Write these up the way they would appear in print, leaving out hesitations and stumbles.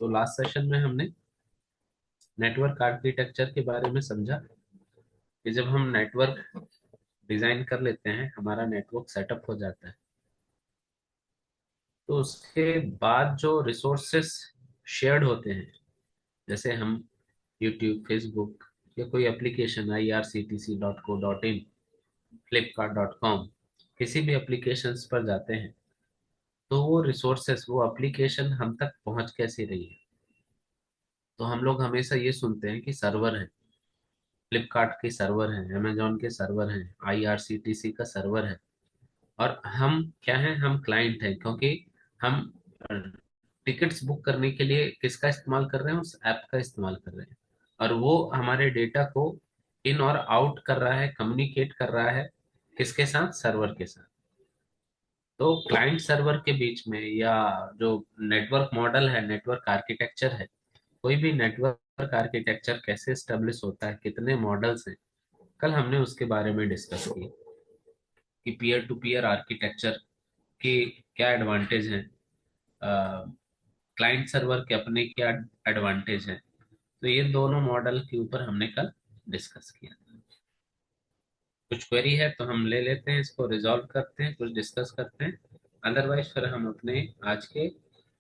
तो last session में हमने नेटवर्क आर्किटेक्चर के बारे में समझा कि जब हम नेटवर्क डिजाइन कर लेते हैं, हमारा नेटवर्क सेटअप हो जाता है, तो उसके बाद जो रिसोर्सेस शेयर्ड होते हैं, जैसे हम यूट्यूब, फेसबुक या कोई एप्लीकेशन irctc.co.in, flipkart.com, किसी भी एप्लीकेशंस पर जाते हैं, तो वो रिसोर्सेस, वो एप्लीकेशन हम तक पहुंच कैसे रही है। तो हम लोग हमेशा ये सुनते हैं कि सर्वर है, फ्लिपकार्ट के सर्वर हैं, अमेजोन के सर्वर हैं, आईआरसीटीसी का सर्वर है। और हम क्या हैं? हम क्लाइंट हैं, क्योंकि हम टिकट्स बुक करने के लिए किसका इस्तेमाल कर रहे हैं? उस ऐप का इस्तेमाल कर रहे हैं। और वो हमारे डेटा को इन और आउट कर रहा है, कम्युनिकेट कर रहा है किसके साथ? सर्वर के साथ। तो क्लाइंट सर्वर के बीच में, या जो नेटवर्क मॉडल है, नेटवर्क आर्किटेक्चर है, कोई भी नेटवर्क आर्किटेक्चर कैसे स्टेब्लिश होता है, कितने मॉडल्स हैं, कल हमने उसके बारे में डिस्कस किया कि पीयर टू पीयर आर्किटेक्चर के क्या एडवांटेज हैं, क्लाइंट सर्वर के अपने क्या एडवांटेज हैं। तो ये दोनों मॉडल के ऊपर हमने कल डिस्कस किया। कुछ क्वेरी है तो हम ले लेते हैं, इसको रिजॉल्व करते हैं, कुछ डिस्कस करते हैं। अदरवाइज फिर हम अपने आज के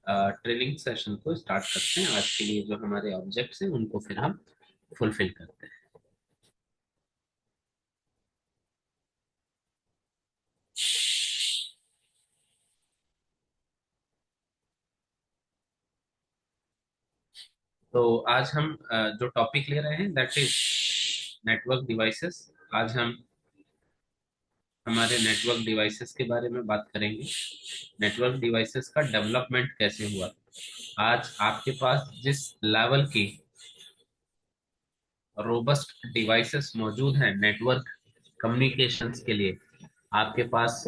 ट्रेनिंग सेशन को स्टार्ट करते हैं। आज के लिए जो हमारे ऑब्जेक्ट्स हैं उनको फिर हम फुलफिल करते हैं। तो आज हम जो टॉपिक ले रहे हैं दैट इज नेटवर्क डिवाइसेस। आज हम हमारे नेटवर्क डिवाइसेस के बारे में बात करेंगे। नेटवर्क डिवाइसेस का डेवलपमेंट कैसे हुआ। आज आपके पास जिस लेवल की रोबस्ट डिवाइसेस मौजूद हैं नेटवर्क कम्युनिकेशंस के लिए, आपके पास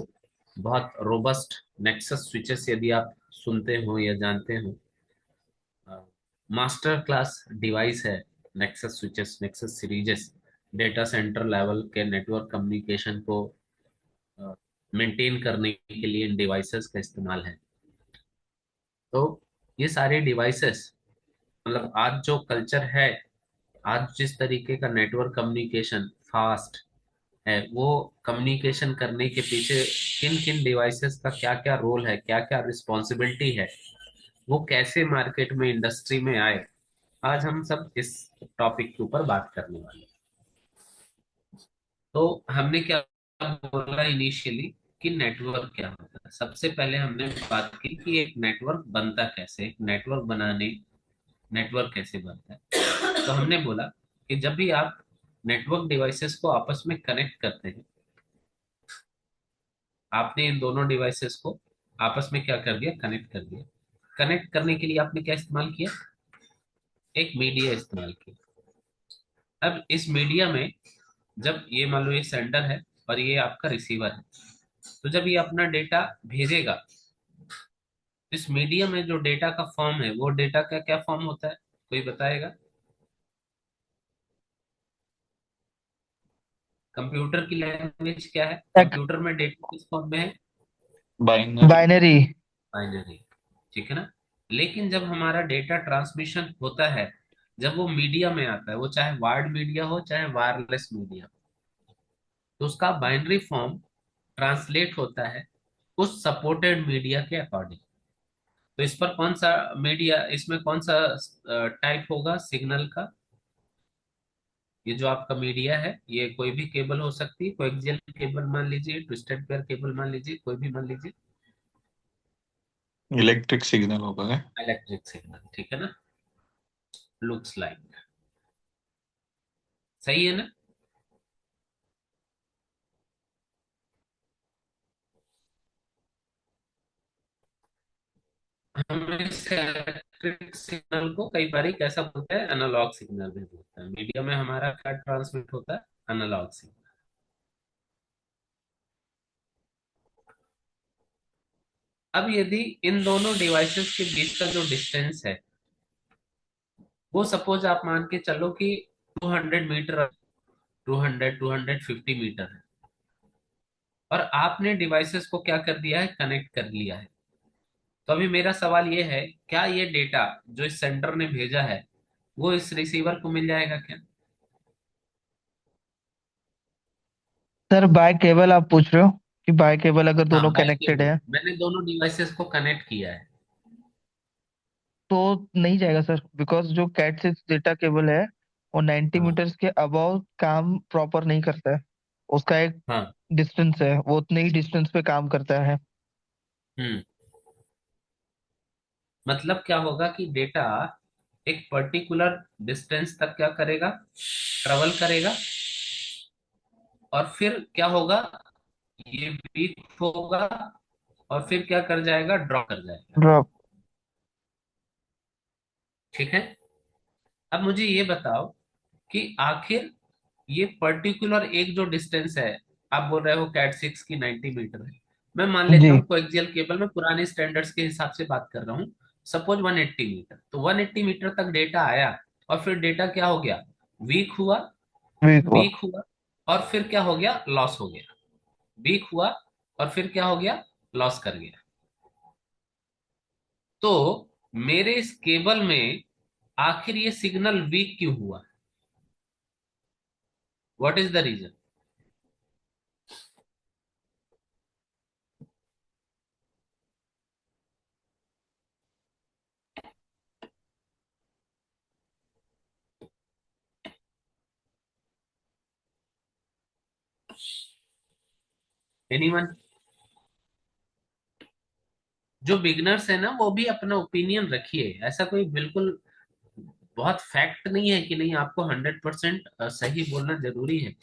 बहुत रोबस्ट नेक्सस स्विचेस, यदि आप सुनते हो या जानते हो, मास्टर क्लास डिवाइस है nexus switches, nexus सीरीजेस। Data centre level के नेटवर्क कम्युनिकेशन को मेंटेन करने के लिए इन डिवाइसेस का इस्तेमाल है। तो ये सारे डिवाइसेस, मतलब आज जो कल्चर है, आज जिस तरीके का नेटवर्क कम्युनिकेशन फास्ट है, वो कम्युनिकेशन करने के पीछे किन किन डिवाइसेस का क्या क्या रोल है, क्या क्या रिस्पॉन्सिबिलिटी है, वो कैसे मार्केट में, इंडस्ट्री में आए, आज हम सब इस टॉपिक के ऊपर बात करने वाले हैं। तो हमने क्या बोला इनिशियली कि नेटवर्क क्या होता है। सबसे पहले हमने बात की कि एक नेटवर्क बनता कैसे, एक नेटवर्क बनाने, नेटवर्क कैसे बनता है। तो हमने बोला कि जब भी आप नेटवर्क डिवाइसेस को आपस में कनेक्ट करते हैं, आपने इन दोनों डिवाइसेस को आपस में क्या कर दिया? कनेक्ट कर दिया। कनेक्ट करने के लिए आपने क्या इस्तेमाल किया? एक मीडिया इस्तेमाल किया। अब इस मीडिया में, जब ये मान लो ये सेंडर है और ये आपका रिसीवर है, तो जब ये अपना डेटा भेजेगा, इस मीडिया में जो डेटा का फॉर्म है, वो डेटा का क्या फॉर्म होता है? कोई बताएगा? कंप्यूटर की लैंग्वेज क्या है? कंप्यूटर में डेटा किस फॉर्म में है? बाइनरी। बाइनरी। बाइनरी। ठीक है ना? लेकिन जब हमारा डेटा ट्रांसमिशन होता है, जब वो मीडिया में आता है, वो चाहे वायर्ड मीडिया हो चाहे वायरलेस मीडिया, तो उसका बाइनरी फॉर्म ट्रांसलेट होता है उस सपोर्टेड मीडिया के अकॉर्डिंग। तो इस पर कौन सा मीडिया, इसमें कौन सा टाइप होगा सिग्नल का? ये जो आपका मीडिया है, ये कोई भी केबल हो सकती है, कोएक्सियल केबल मान लीजिए, ट्विस्टेड पेयर केबल मान लीजिए, कोई भी मान लीजिए। इलेक्ट्रिक सिग्नल होगा क्या? इलेक्ट्रिक सिग्नल, ठीक है ना? लुक्स लाइक, सही है ना? हम इस इलेक्ट्रिक सिग्नल को कई बार कैसा बोलते हैं? एनालॉग सिग्नल भी बोलते हैं। मीडिया में हमारा क्या ट्रांसमिट होता है? Analog signal. अब यदि इन दोनों डिवाइसेस के बीच का जो डिस्टेंस है, वो सपोज आप मान के चलो कि 200 मीटर, 250 मीटर है, और आपने डिवाइसेस को क्या कर दिया है? कनेक्ट कर लिया है। तो अभी मेरा सवाल ये है, क्या ये डेटा जो इस सेंटर ने भेजा है वो इस रिसीवर को मिल जाएगा क्या? सर बाय केबल आप पूछ रहे हो कि बाय केबल अगर हाँ, दोनों बाय कनेक्टेड केबल है मैंने दोनों डिवाइसेस को कनेक्ट किया है। तो नहीं जाएगा सर, बिकॉज जो कैट सिक्स डेटा केबल है वो 90 हाँ। मीटर्स के अबव काम प्रॉपर नहीं करता है। उसका एक हाँ। डिस्टेंस है, वो उतने ही डिस्टेंस पे काम करता है। हम्म। मतलब क्या होगा कि डेटा एक पर्टिकुलर डिस्टेंस तक क्या करेगा, ट्रेवल करेगा, और फिर क्या होगा, ये वीक होगा, और फिर क्या कर जाएगा, ड्रॉ कर जाएगा। ड्रॉप। ठीक है। अब मुझे ये बताओ कि आखिर ये पर्टिकुलर एक जो डिस्टेंस है, आप बोल रहे हो कैट सिक्स की 90 मीटर है, मैं मान जी। लेता हूँ कोएक्सियल केबल में पुराने स्टैंडर्ड्स के हिसाब से बात कर रहा हूँ, सपोज 180 मीटर, तो 180 मीटर तक डेटा आया, और फिर डेटा क्या हो गया, वीक हुआ, वीक हुआ। वीक हुआ, और फिर क्या हो गया, लॉस हो गया, वीक हुआ, और फिर क्या हो गया, लॉस कर गया। तो मेरे इस केबल में आखिर ये सिग्नल वीक क्यों हुआ, what is the reason? Anyone? जो बिगनर्स है ना वो भी अपना ओपिनियन रखिए, ऐसा कोई बिल्कुल बहुत फैक्ट नहीं है कि नहीं आपको 100% सही बोलना जरूरी है।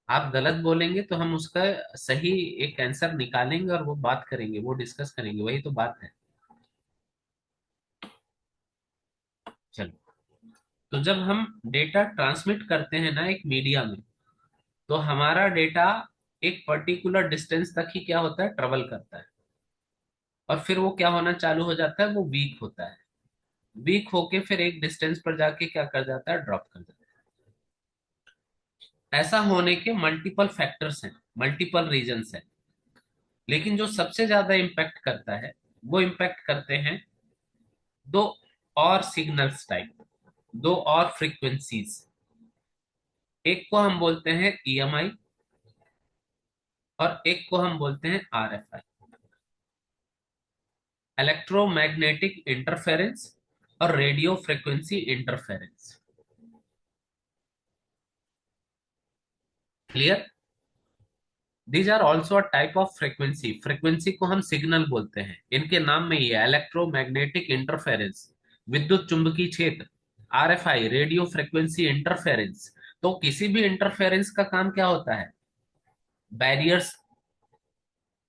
आप गलत बोलेंगे तो हम उसका सही एक आंसर निकालेंगे और वो बात करेंगे, वो डिस्कस करेंगे, वही तो बात है। चलो, तो जब हम डेटा ट्रांसमिट करते हैं ना एक मीडिया में, तो हमारा डेटा एक पर्टिकुलर डिस्टेंस तक ही क्या होता है, ट्रेवल करता है, और फिर वो क्या होना चालू हो जाता है, वो वीक होता है, वीक होके फिर एक डिस्टेंस पर जाके क्या कर जाता है, ड्रॉप कर जाता है। ऐसा होने के मल्टीपल फैक्टर्स हैं, मल्टीपल रीजंस हैं, लेकिन जो सबसे ज्यादा इम्पैक्ट करता है वो इम्पैक्ट करते हैं दो और सिग्नल्स टाइप, दो और फ्रीक्वेंसीज। एक को हम बोलते हैं ईएमआई, और एक को हम बोलते हैं आरएफआई, इलेक्ट्रोमैग्नेटिक इंटरफेरेंस और radio frequency interference. Clear? These are also a type of frequency, frequency को हम सिग्नल बोलते हैं, इनके नाम में ही है इलेक्ट्रोमैग्नेटिक इंटरफेरेंस, विद्युत चुंबकीय क्षेत्र, आरएफआई रेडियो फ्रीक्वेंसी इंटरफेरेंस। तो किसी भी इंटरफेरेंस का काम क्या होता है, बैरियर्स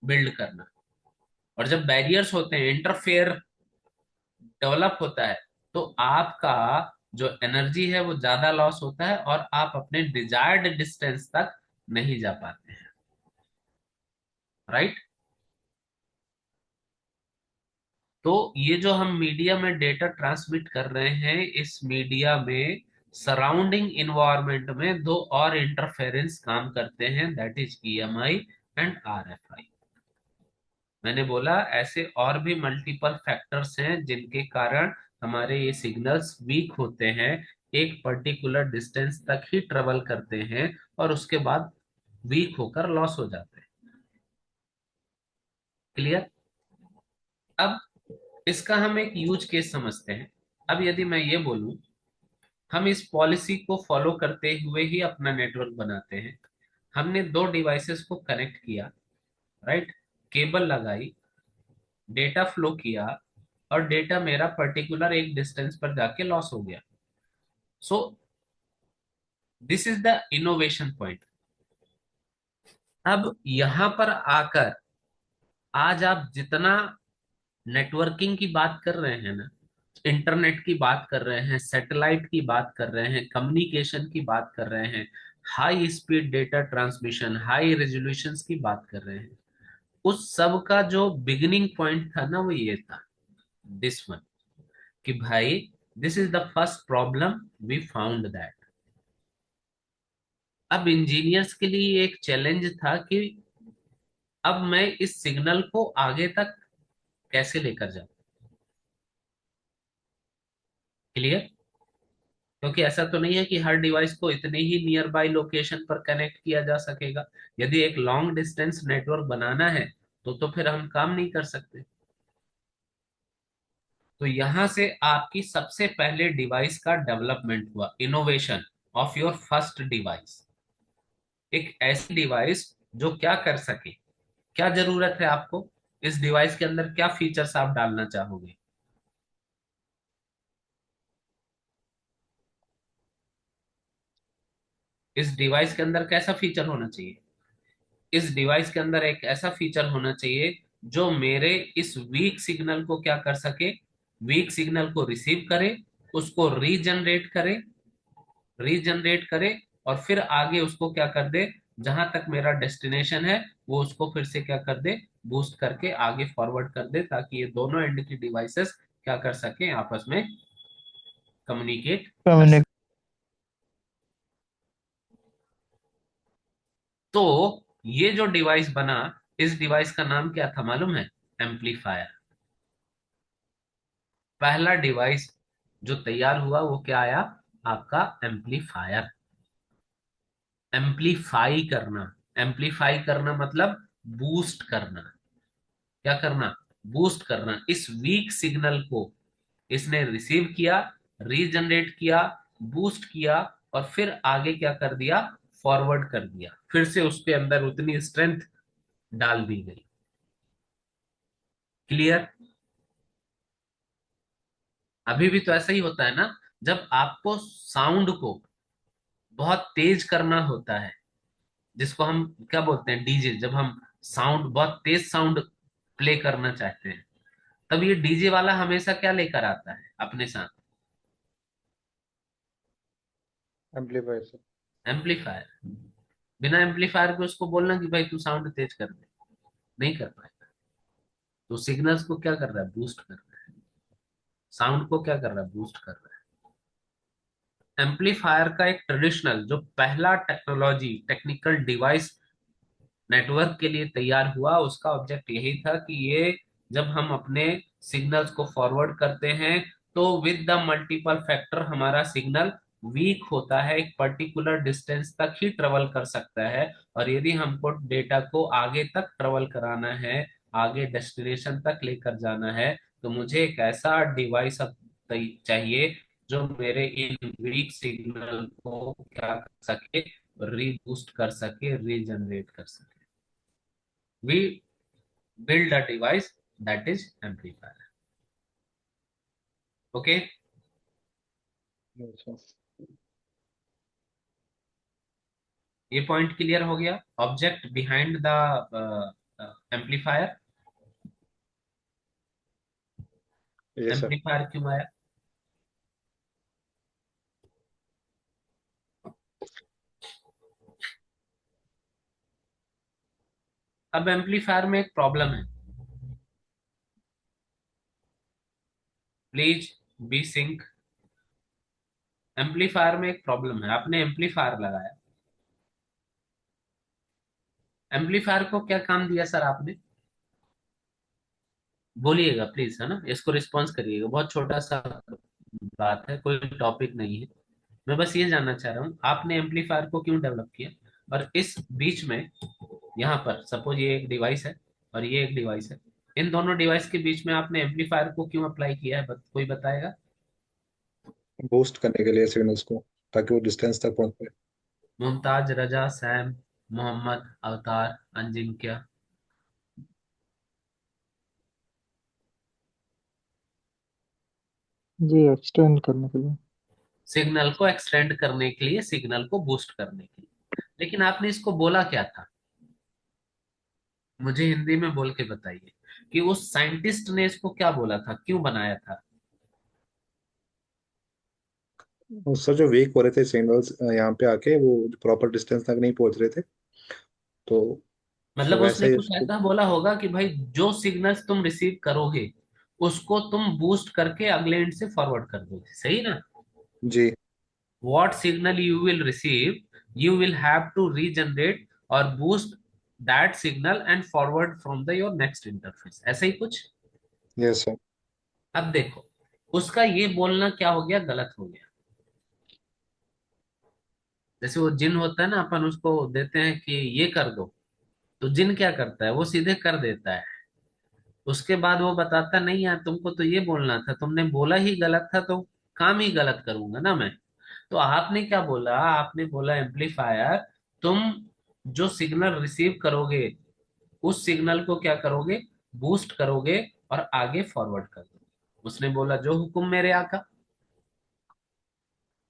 बिल्ड करना, और जब बैरियर्स होते हैं, इंटरफेयर डेवलप होता है, तो आपका जो एनर्जी है वो ज्यादा लॉस होता है, और आप अपने डिजायर्ड डिस्टेंस तक नहीं जा पाते हैं। राइट? तो ये जो हम मीडिया में डेटा ट्रांसमिट कर रहे हैं, इस मीडिया में सराउंडिंग इन्वायरमेंट में दो और इंटरफेरेंस काम करते हैं, that is EMI and RFI. मैंने बोला ऐसे और भी मल्टीपल फैक्टर्स हैं जिनके कारण हमारे ये सिग्नल्स वीक होते हैं, एक पर्टिकुलर डिस्टेंस तक ही ट्रेवल करते हैं, और उसके बाद वीक होकर लॉस हो जाते हैं। क्लियर? अब इसका हम एक यूज केस समझते हैं। अब यदि मैं ये बोलूं, हम इस पॉलिसी को फॉलो करते हुए ही अपना नेटवर्क बनाते हैं, हमने दो डिवाइसेस को कनेक्ट किया, राइट, केबल लगाई, डेटा फ्लो किया, और डेटा मेरा पर्टिकुलर एक डिस्टेंस पर जाके लॉस हो गया। So this is the innovation point. अब यहां पर आकर आज आप जितना नेटवर्किंग की बात कर रहे हैं ना, इंटरनेट की बात कर रहे हैं, सैटेलाइट की बात कर रहे हैं, कम्युनिकेशन की बात कर रहे हैं, high speed data transmission, high resolutions की बात कर रहे हैं, उस सब का जो बिगिनिंग पॉइंट था ना वो ये था, दिस वन, कि भाई this is the first problem we found that. अब इंजीनियर्स के लिए एक चैलेंज था कि अब मैं इस सिग्नल को आगे तक कैसे लेकर जाऊं? क्लियर? क्योंकि ऐसा तो नहीं है कि हर डिवाइस को इतने ही नियर बाय लोकेशन पर कनेक्ट किया जा सकेगा। यदि एक लॉन्ग डिस्टेंस नेटवर्क बनाना है तो फिर हम काम नहीं कर सकते। तो यहां से आपकी सबसे पहले डिवाइस का डेवलपमेंट हुआ, innovation of your first device. एक ऐसी डिवाइस जो क्या कर सके। क्या जरूरत है आपको इस डिवाइस के अंदर, क्या फीचर्स आप डालना चाहोगे? इस डिवाइस के अंदर कैसा फीचर होना चाहिए? इस डिवाइस के अंदर एक ऐसा फीचर होना चाहिए जो मेरे इस वीक सिग्नल को क्या कर सके, वीक सिग्नल को रिसीव करे, उसको रीजनरेट करे और फिर आगे उसको क्या कर दे, जहां तक मेरा डेस्टिनेशन है वो उसको फिर से क्या कर दे, बूस्ट करके आगे फॉरवर्ड कर दे, ताकि ये दोनों एंड की डिवाइसेस क्या कर सके, आपस में कम्युनिकेट कर कम्युनिकेट। सके। तो ये जो डिवाइस बना, इस डिवाइस का नाम क्या था मालूम है? एम्पलीफायर। पहला डिवाइस जो तैयार हुआ वो क्या आया? आपका एम्पलीफायर। एम्पलीफाई करना, एम्पलीफाई करना मतलब बूस्ट करना। क्या करना? बूस्ट करना। इस वीक सिग्नल को इसने रिसीव किया, रीजनरेट किया, बूस्ट किया और फिर आगे क्या कर दिया, फॉरवर्ड कर दिया, फिर से उसके अंदर उतनी स्ट्रेंथ डाल दी गई। क्लियर? अभी भी तो ऐसा ही होता है ना, जब आपको साउंड को बहुत तेज करना होता है, जिसको हम क्या बोलते हैं, डीजे, जब हम साउंड बहुत तेज साउंड प्ले करना चाहते हैं, तब ये डीजे वाला हमेशा क्या लेकर आता है अपने साथ? एम्पलीफायर से। एम्पलीफायर। बिना एम्पलीफायर के उसको बोलना कि भाई तू साउंड तेज कर दे, नहीं कर पाएगा। तो सिग्नल्स को क्या कर रहा है, बूस्ट कर रहा है। साउंड को क्या कर रहा है, बूस्ट कर रहा है। एम्पलीफायर का एक ट्रेडिशनल जो पहला टेक्नोलॉजी टेक्निकल डिवाइस नेटवर्क के लिए तैयार हुआ, उसका ऑब्जेक्ट यही था कि ये जब हम अपने सिग्नल्स को फॉरवर्ड करते हैं तो विद द मल्टीपल फैक्टर हमारा सिग्नल वीक होता है, एक पर्टिकुलर डिस्टेंस तक ही ट्रेवल कर सकता है। और यदि हमको डेटा को आगे तक ट्रेवल कराना है, आगे डेस्टिनेशन तक लेकर जाना है, तो मुझे एक ऐसा डिवाइस अब चाहिए जो मेरे इन वीक सिग्नल को क्या कर सके, रीबूस्ट कर सके, रीजनरेट कर सके। We build a device that is amplifier. Okay, अच्छा, ये पॉइंट क्लियर हो गया, ऑब्जेक्ट बिहाइंड द एम्पलीफायर। ये सर। एम्पलीफायर क्यों आया? अब एम्पलीफायर में एक प्रॉब्लम है, प्लीज बी सिंक। एम्पलीफायर में एक प्रॉब्लम है, आपने एम्पलीफायर लगाया, एम्पलीफायर को क्या काम दिया सर आपने? बोलिएगा प्लीज, है ना, इसको रिस्पॉन्स करिएगा, बहुत छोटा सा बात है, कोई टॉपिक नहीं है। मैं बस ये जानना चाह रहा हूँ आपने एम्पलीफायर को क्यों डेवलप किया, और इस बीच में यहाँ पर सपोज ये एक डिवाइस है और ये एक डिवाइस है, इन दोनों डिवाइस के बीच में आपने एम्पलीफायर को क्यों अप्लाई किया है, कोई बताएगा? बूस्ट करने के लिए सिग्नल्स को, ताकि वो डिस्टेंस तक पहुंच पाए। मुमताज, रजा, सैम, मोहम्मद, अवतार, अजिंक्य। जी एक्सटेंड करने के लिए। सिग्नल को एक्सटेंड करने के लिए, सिग्नल को बूस्ट करने के लिए। लेकिन आपने इसको बोला क्या था, मुझे हिंदी में बोल के बताइए कि उस साइंटिस्ट ने इसको क्या बोला था, क्यों बनाया था? और सर जो वीक हो रहे थे सिग्नल्स यहाँ पे आके, वो प्रॉपर डिस्टेंस तक नहीं पहुंच रहे थे, तो मतलब वैसे उसने ही कुछ उसको। ऐसा बोला होगा कि भाई जो सिग्नल्स तुम रिसीव करोगे उसको तुम बूस्ट करके अगले एंड से फॉरवर्ड कर दोगे, सही ना? जी। what signal you will receive, you will have to regenerate or boost that signal and forward from the your next interface, ऐसा ही कुछ। Yes sir. अब देखो उसका ये बोलना क्या हो गया, गलत हो गया। जैसे वो जिन होता है ना, अपन उसको देते हैं कि ये कर दो, तो जिन क्या करता है, वो सीधे कर देता है। उसके बाद वो बताता नहीं यार तुमको तो ये बोलना था, तुमने बोला ही गलत था, तो काम ही गलत करूंगा ना मैं। तो आपने क्या बोला, आपने बोला एम्पलीफायर, तुम जो सिग्नल रिसीव करोगे उस सिग्नल को क्या करोगे, बूस्ट करोगे और आगे फॉरवर्ड कर दोगे। उसने बोला जो हुक्म मेरे आका।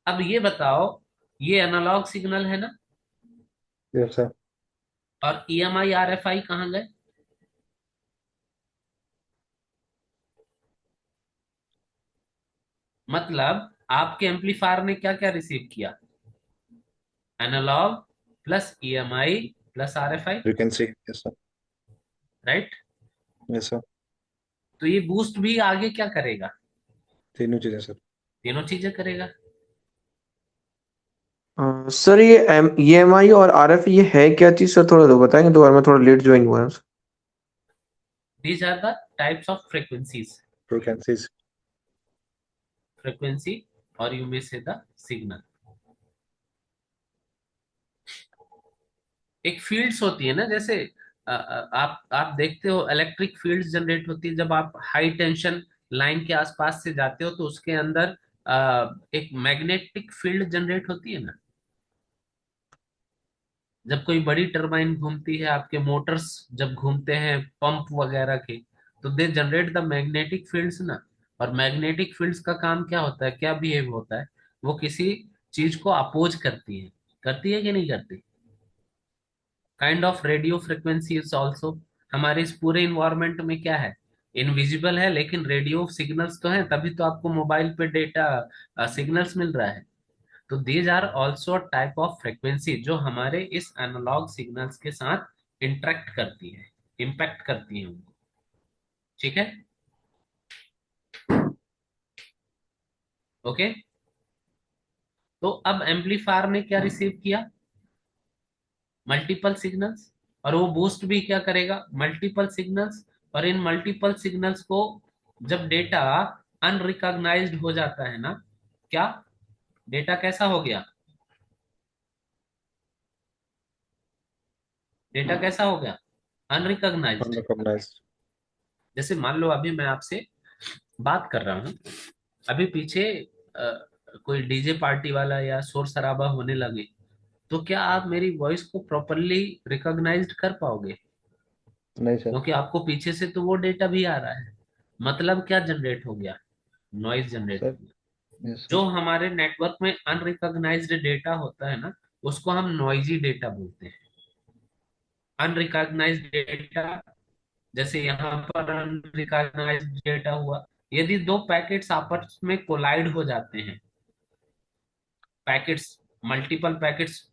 अब ये बताओ, ये एनालॉग सिग्नल है ना, यस सर। और ईएमआई आरएफआई कहाँ गए? मतलब आपके एम्पलीफायर ने क्या क्या रिसीव किया, analog plus EMI plus RFI, frequency. Yes sir. Right. Yes sir. तो ये बूस्ट भी आगे क्या करेगा, तीनों चीजें सर। तीनों चीजें करेगा। सर ये EMI और RF ये है क्या चीज सर, थोड़ा तो बताएंगे, दोबारा मैं थोड़ा लेट ज्वाइन हुआ है। These are the types of frequencies, frequencies. Frequency और you may say the signal. एक फील्ड्स होती है ना, जैसे आप देखते हो इलेक्ट्रिक फील्ड्स जनरेट होती है जब आप हाई टेंशन लाइन के आसपास से जाते हो, तो उसके अंदर एक मैग्नेटिक फील्ड जनरेट होती है ना। जब कोई बड़ी टरबाइन घूमती है, आपके मोटर्स जब घूमते हैं पंप वगैरह के, तो they generate the magnetic fields ना। और मैग्नेटिक फील्ड्स का काम क्या होता है, क्या बिहेव होता है, वो किसी चीज को अपोज करती है कि नहीं करती। Kind of radio frequency is also. हमारे इस पूरे इन्वायरमेंट में क्या है, इनविजिबल है, लेकिन रेडियो सिग्नल्स तो हैं, तभी तो आपको मोबाइल पे डेटा सिग्नल्स मिल रहा है। तो these are also type of frequency जो हमारे इस एनालॉग सिग्नल्स के साथ इंटरेक्ट करती है, इम्पैक्ट करती है उनको। ठीक है, ओके। तो अब एम्पलीफायर ने क्या रिसीव किया, मल्टीपल सिग्नल्स, और वो बूस्ट भी क्या करेगा, मल्टीपल सिग्नल्स। और इन मल्टीपल सिग्नल्स को जब डेटा अनरिकॉग्नाइज्ड हो जाता है ना, क्या डेटा कैसा हो गया, डेटा कैसा हो गया, अनरिकॉग्नाइज्ड। अनरिकॉग्नाइज्ड। जैसे मान लो अभी मैं आपसे बात कर रहा हूँ, अभी पीछे कोई डीजे पार्टी वाला या शोर शराबा होने लगे, तो क्या आप मेरी वॉइस को प्रॉपरली रिकॉग्नाइज्ड कर पाओगे? नहीं सर। क्योंकि आपको पीछे से तो वो डेटा भी आ रहा है। मतलब क्या जनरेट हो गया, नॉइज जनरेट सर। हो गया। यस जो सर। हमारे नेटवर्क में अनरिकॉग्नाइज्ड डेटा होता है ना, उसको हम नॉइजी डेटा बोलते हैं। अनरिकॉग्नाइज्ड डेटा, जैसे यहाँ पर अनरिकॉग्नाइज्ड डेटा हुआ, यदि दो पैकेट्स आपस में कोलाइड हो जाते हैं, पैकेट्स, मल्टीपल पैकेट्स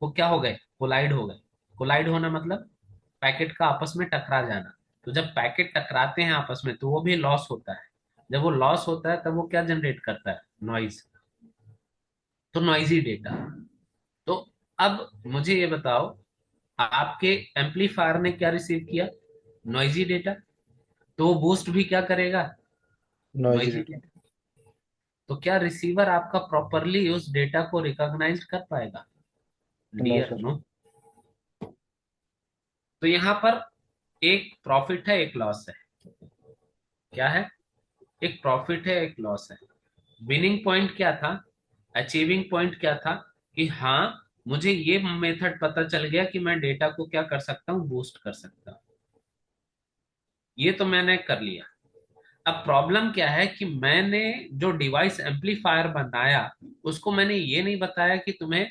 वो क्या हो गए, कोलाइड हो गए। कोलाइड होना मतलब पैकेट का आपस में टकरा जाना। तो जब पैकेट टकराते हैं आपस में, तो वो भी लॉस होता है। जब वो लॉस होता है तब वो क्या जनरेट करता है, नॉइज। तो नॉइजी डेटा। तो अब मुझे ये बताओ, आपके एम्पलीफायर ने क्या रिसीव किया, नॉइजी डेटा। तो वो बूस्ट भी क्या करेगा, नॉइजी नॉइजी डेटा। डेटा। तो क्या रिसीवर आपका प्रॉपरली उस डेटा को रिकॉग्नाइज कर पाएगा, नो डियर सर। नो। तो यहाँ पर एक प्रॉफिट है एक लॉस है, क्या है, एक प्रॉफिट है एक लॉस है। विनिंग पॉइंट क्या था, अचीविंग पॉइंट क्या था, कि हाँ मुझे ये मेथड पता चल गया कि मैं डेटा को क्या कर सकता हूँ, बूस्ट कर सकता हूँ। ये तो मैंने कर लिया। अब प्रॉब्लम क्या है कि मैंने जो डिवाइस एम्पलीफायर बनाया, उसको मैंने ये नहीं बताया कि तुम्हें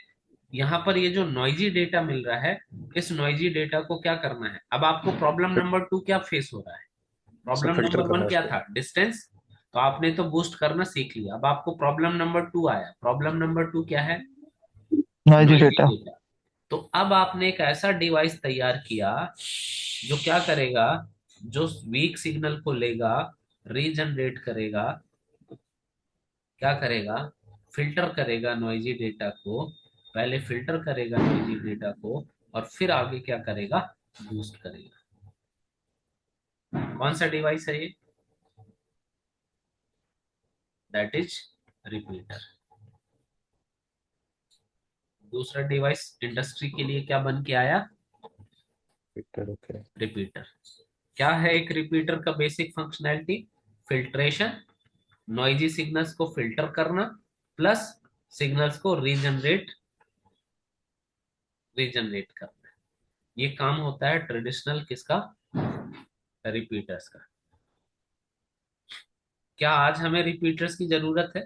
यहाँ पर ये जो नॉइजी डेटा मिल रहा है, इस नॉइजी डेटा को क्या करना है। अब आपको प्रॉब्लम नंबर 2 क्या फेस हो रहा है, सर प्रॉब्लम फिल्टर नंबर करना 1 है क्या उसको। था, डिस्टेंस। तो आपने तो बूस्ट करना सीख लिया, अब आपको प्रॉब्लम नंबर 2 आया। प्रॉब्लम नंबर 2 क्या है, नॉइजी नॉइजी डेटा। डेटा। तो अब आपने एक ऐसा डिवाइस तैयार किया जो क्या करेगा, जो वीक सिग्नल को लेगा, रीजनरेट करेगा, क्या करेगा, फिल्टर करेगा नॉइजी डेटा को, पहले फिल्टर करेगा नॉइजी डेटा को, और फिर आगे क्या करेगा, बूस्ट करेगा। कौन सा डिवाइस है ये, दैट इज रिपीटर। दूसरा डिवाइस इंडस्ट्री के लिए क्या बन के आया, रिपीटर। ओके। रिपीटर। क्या है एक रिपीटर का basic functionality, filtration, noisy signals को फिल्टर करना, प्लस सिग्नल्स को रीजनरेट करना। ये काम होता है ट्रेडिशनल किसका, रिपीटर्स का। क्या आज हमें रिपीटर्स की जरूरत है,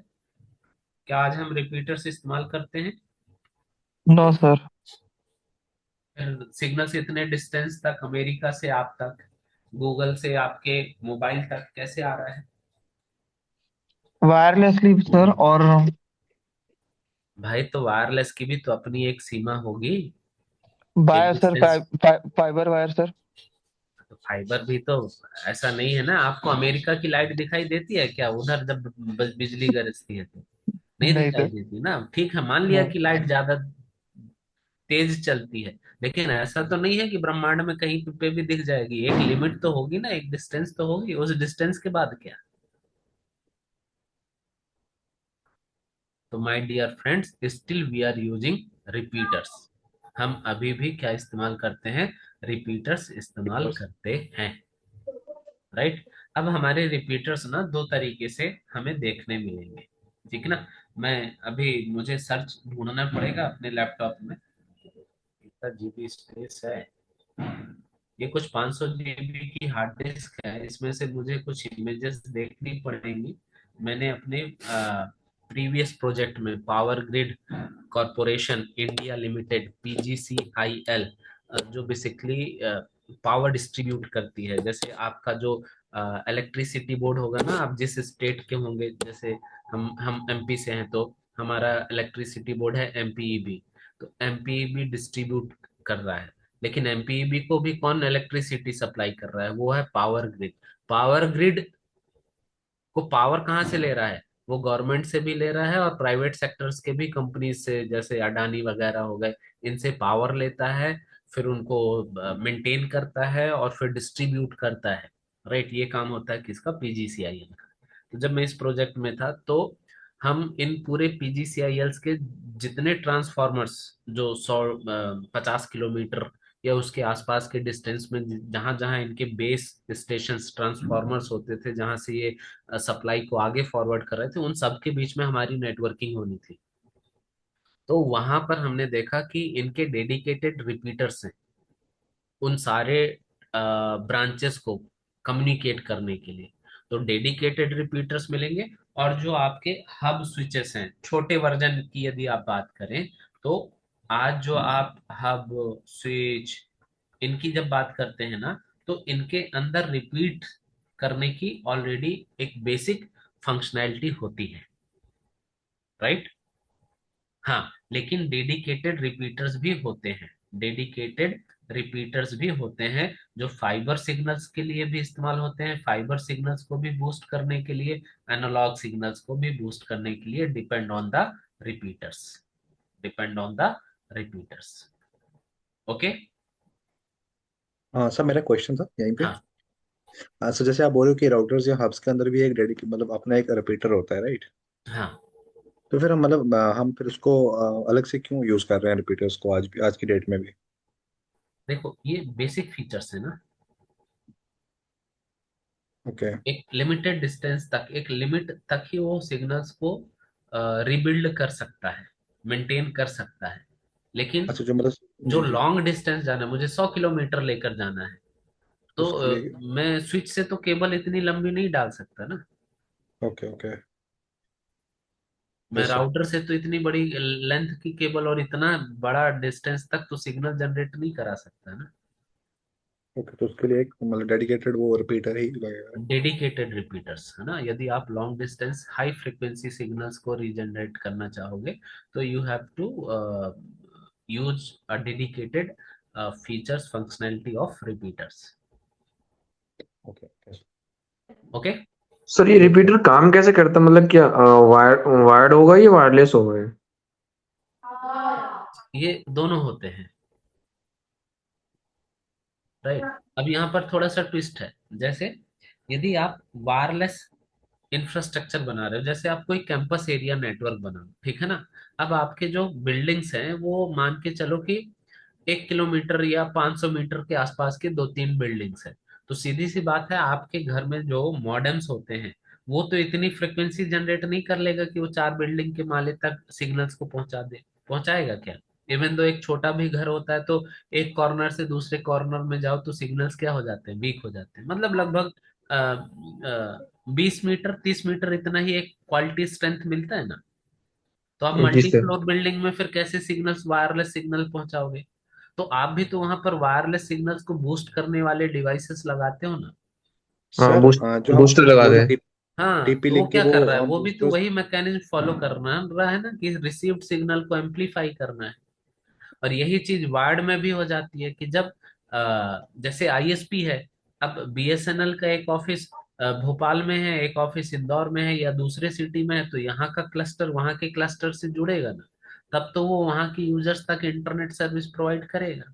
क्या आज हम रिपीटर्स इस्तेमाल करते हैं, नो सर। सिग्नल्स इतने डिस्टेंस तक, अमेरिका से आप तक, गूगल से आपके मोबाइल तक कैसे आ रहा है, वायरलेसली सर। और भाई तो वायरलेस की भी तो अपनी एक सीमा होगी, एक wire sir, distance. Fibre wire sir. तो फाइबर भी तो ऐसा नहीं है ना, आपको अमेरिका की लाइट दिखाई देती है क्या उधर जब बिजली गरजती है तो, नहीं नहीं दिखाई सर। देती ना। ठीक है, मान लिया हाँ। कि लाइट ज्यादा तेज चलती है, लेकिन ऐसा तो नहीं है कि ब्रह्मांड में कहीं पे भी दिख जाएगी। एक लिमिट तो होगी ना, एक डिस्टेंस तो होगी, उस डिस्टेंस के बाद क्या। तो my dear friends, still we are using repeaters. हम अभी भी क्या इस्तेमाल करते हैं, रिपीटर्स इस्तेमाल करते हैं, राइट। अब हमारे रिपीटर्स ना दो तरीके से हमें देखने मिलेंगे, ठीक है ना। मैं अभी मुझे सर्च ढूंढना पड़ेगा अपने लैपटॉप में, कितना जीबी स्पेस है। ये कुछ 500 जीबी की हार्ड डिस्क है, इसमें से मुझे कुछ इमेजेस देखनी पड़ेंगी। मैंने अपने प्रीवियस प्रोजेक्ट में power grid corporation India limited PGCIL, जो बेसिकली पावर डिस्ट्रीब्यूट करती है, जैसे आपका जो इलेक्ट्रिसिटी बोर्ड होगा ना, आप जिस स्टेट के होंगे, जैसे हम MP से हैं तो हमारा इलेक्ट्रिसिटी बोर्ड है MPEB। तो MPEB डिस्ट्रीब्यूट कर रहा है, लेकिन MPEB को भी कौन इलेक्ट्रिसिटी सप्लाई कर रहा है, वो है पावर ग्रिड। पावर ग्रिड को पावर कहाँ से ले रहा है, वो गवर्नमेंट से भी ले रहा है और प्राइवेट सेक्टर्स के भी कंपनी से, जैसे अडानी वगैरह हो गए, इनसे पावर लेता है, फिर उनको मेंटेन करता है और फिर डिस्ट्रीब्यूट करता है, राइट। ये काम होता है किसका, PGCIL का। तो जब मैं इस प्रोजेक्ट में था तो हम इन पूरे PGCILs के जितने ट्रांसफॉर्मर्स जो 150 किलोमीटर या उसके आसपास के डिस्टेंस में, जहां जहां इनके बेस स्टेशन ट्रांसफॉर्मर्स होते थे, जहां से ये सप्लाई को आगे फॉरवर्ड कर रहे थे, उन सब के बीच में हमारी नेटवर्किंग होनी थी। तो वहां पर हमने देखा कि इनके डेडिकेटेड रिपीटर्स हैं उन सारे ब्रांचेस को कम्युनिकेट करने के लिए। तो डेडिकेटेड रिपीटर्स मिलेंगे, और जो आपके हब स्विचेस हैं छोटे वर्जन की यदि आप बात करें, तो आज जो आप हब स्विच इनकी जब बात करते हैं ना, तो इनके अंदर रिपीट करने की ऑलरेडी एक बेसिक फंक्शनैलिटी होती है, राइट। हाँ, लेकिन डेडिकेटेड रिपीटर्स भी होते हैं, डेडिकेटेड रिपीटर्स भी होते हैं जो फाइबर सिग्नल्स के लिए भी इस्तेमाल होते हैं, फाइबर सिग्नल्स को भी बूस्ट करने के लिए, एनालॉग सिग्नल्स को भी बूस्ट करने के लिए, depend on the repeaters, depend on the repeaters. Okay. हाँ सर, मेरा क्वेश्चन था यहीं पे। हाँ सर जैसे आप बोल रहे हो कि राउटर्स या हब्स के अंदर भी एक डेडिकेट मतलब अपना एक रिपीटर होता है, राइट। हाँ। तो फिर हम मतलब हम फिर उसको अलग से क्यों यूज कर रहे हैं रिपीटर्स को आज भी, आज की डेट में भी। देखो ये बेसिक फीचर्स है ना, ओके। एक लिमिटेड डिस्टेंस तक, एक लिमिट तक ही वो सिग्नल्स को रिबिल्ड कर सकता है, मेंटेन कर सकता है। लेकिन अच्छा, जो मतलब जो जी जी, लॉन्ग डिस्टेंस जाना है, मुझे 100 किलोमीटर लेकर जाना है, तो उसके लिए। मैं स्विच से तो केबल इतनी लंबी नहीं डाल सकता ना, ओके ओके। मैं यस सर। राउटर से तो इतनी बड़ी लेंथ की केबल और इतना बड़ा डिस्टेंस तक तो सिग्नल जनरेट नहीं करा सकता ना। ओके, तो उसके लिए एक मतलब डेडिकेटेड वो रिपीटर ही लगेगा। डेडिकेटेड रिपीटर्स है ना, यदि आप long distance high frequency signals को रीजनरेट करना चाहोगे, तो you have to use a dedicated features functionality of repeaters. Okay okay. Okay. Sir ये रिपीटर काम कैसे करता है, मतलब क्या वायर्ड होगा या वायरलेस होगा ये? ये दोनों होते हैं, राइट। अब यहाँ पर थोड़ा सा ट्विस्ट है। जैसे यदि आप वायरलेस इंफ्रास्ट्रक्चर बना रहे हो, जैसे आप कोई कैंपस एरिया नेटवर्क बना, ठीक है ना। अब आपके जो बिल्डिंग्स हैं वो मान के चलो कि 1 किलोमीटर या 500 मीटर के आसपास के दो तीन बिल्डिंग्स हैं। तो सीधी सी बात है, आपके घर में जो मॉडेम्स होते हैं वो तो इतनी फ्रिक्वेंसी जनरेट नहीं कर लेगा कि वो 4 बिल्डिंग के माले तक सिग्नल्स को पहुंचा दे। पहुंचाएगा क्या? इवन दो एक छोटा भी घर होता है तो एक कॉर्नर से दूसरे कॉर्नर में जाओ तो सिग्नल्स क्या हो जाते हैं, वीक हो जाते हैं। मतलब लगभग 20 मीटर 30 मीटर इतना ही एक क्वालिटी स्ट्रेंथ मिलता है ना। तो आप जी मल्टी सर। फ्लोर बिल्डिंग में फिर कैसे सिग्नल्स, वायरलेस सिग्नल पहुंचाओगे? तो आप भी तो वहां पर वायरलेस सिग्नल्स को बूस्ट करने वाले डिवाइसेस लगाते हो ना। हाँ, सर बूस्ट जो हम बूस्टर लगा वो दे। जो हाँ, टीपी तो वो लिंक के क्या वो कर रहा है, हम वो भी तो बूस्टर्स। वही मैकेनिज्म फॉलो करना रहा है ना, कि रिसीव्ड सिग्नल को एम्पलीफाई करना है। और यही चीज वार्ड में भी हो जाती है कि जब जैसे आईएसपी है, अब बीएसएनएल का एक ऑफिस भोपाल में है, एक ऑफिस इंदौर में है या दूसरे सिटी में है, तो यहाँ का क्लस्टर वहाँ के क्लस्टर से जुड़ेगा ना। तब तो वो वहाँ की यूजर्स तक इंटरनेट सर्विस प्रोवाइड करेगा।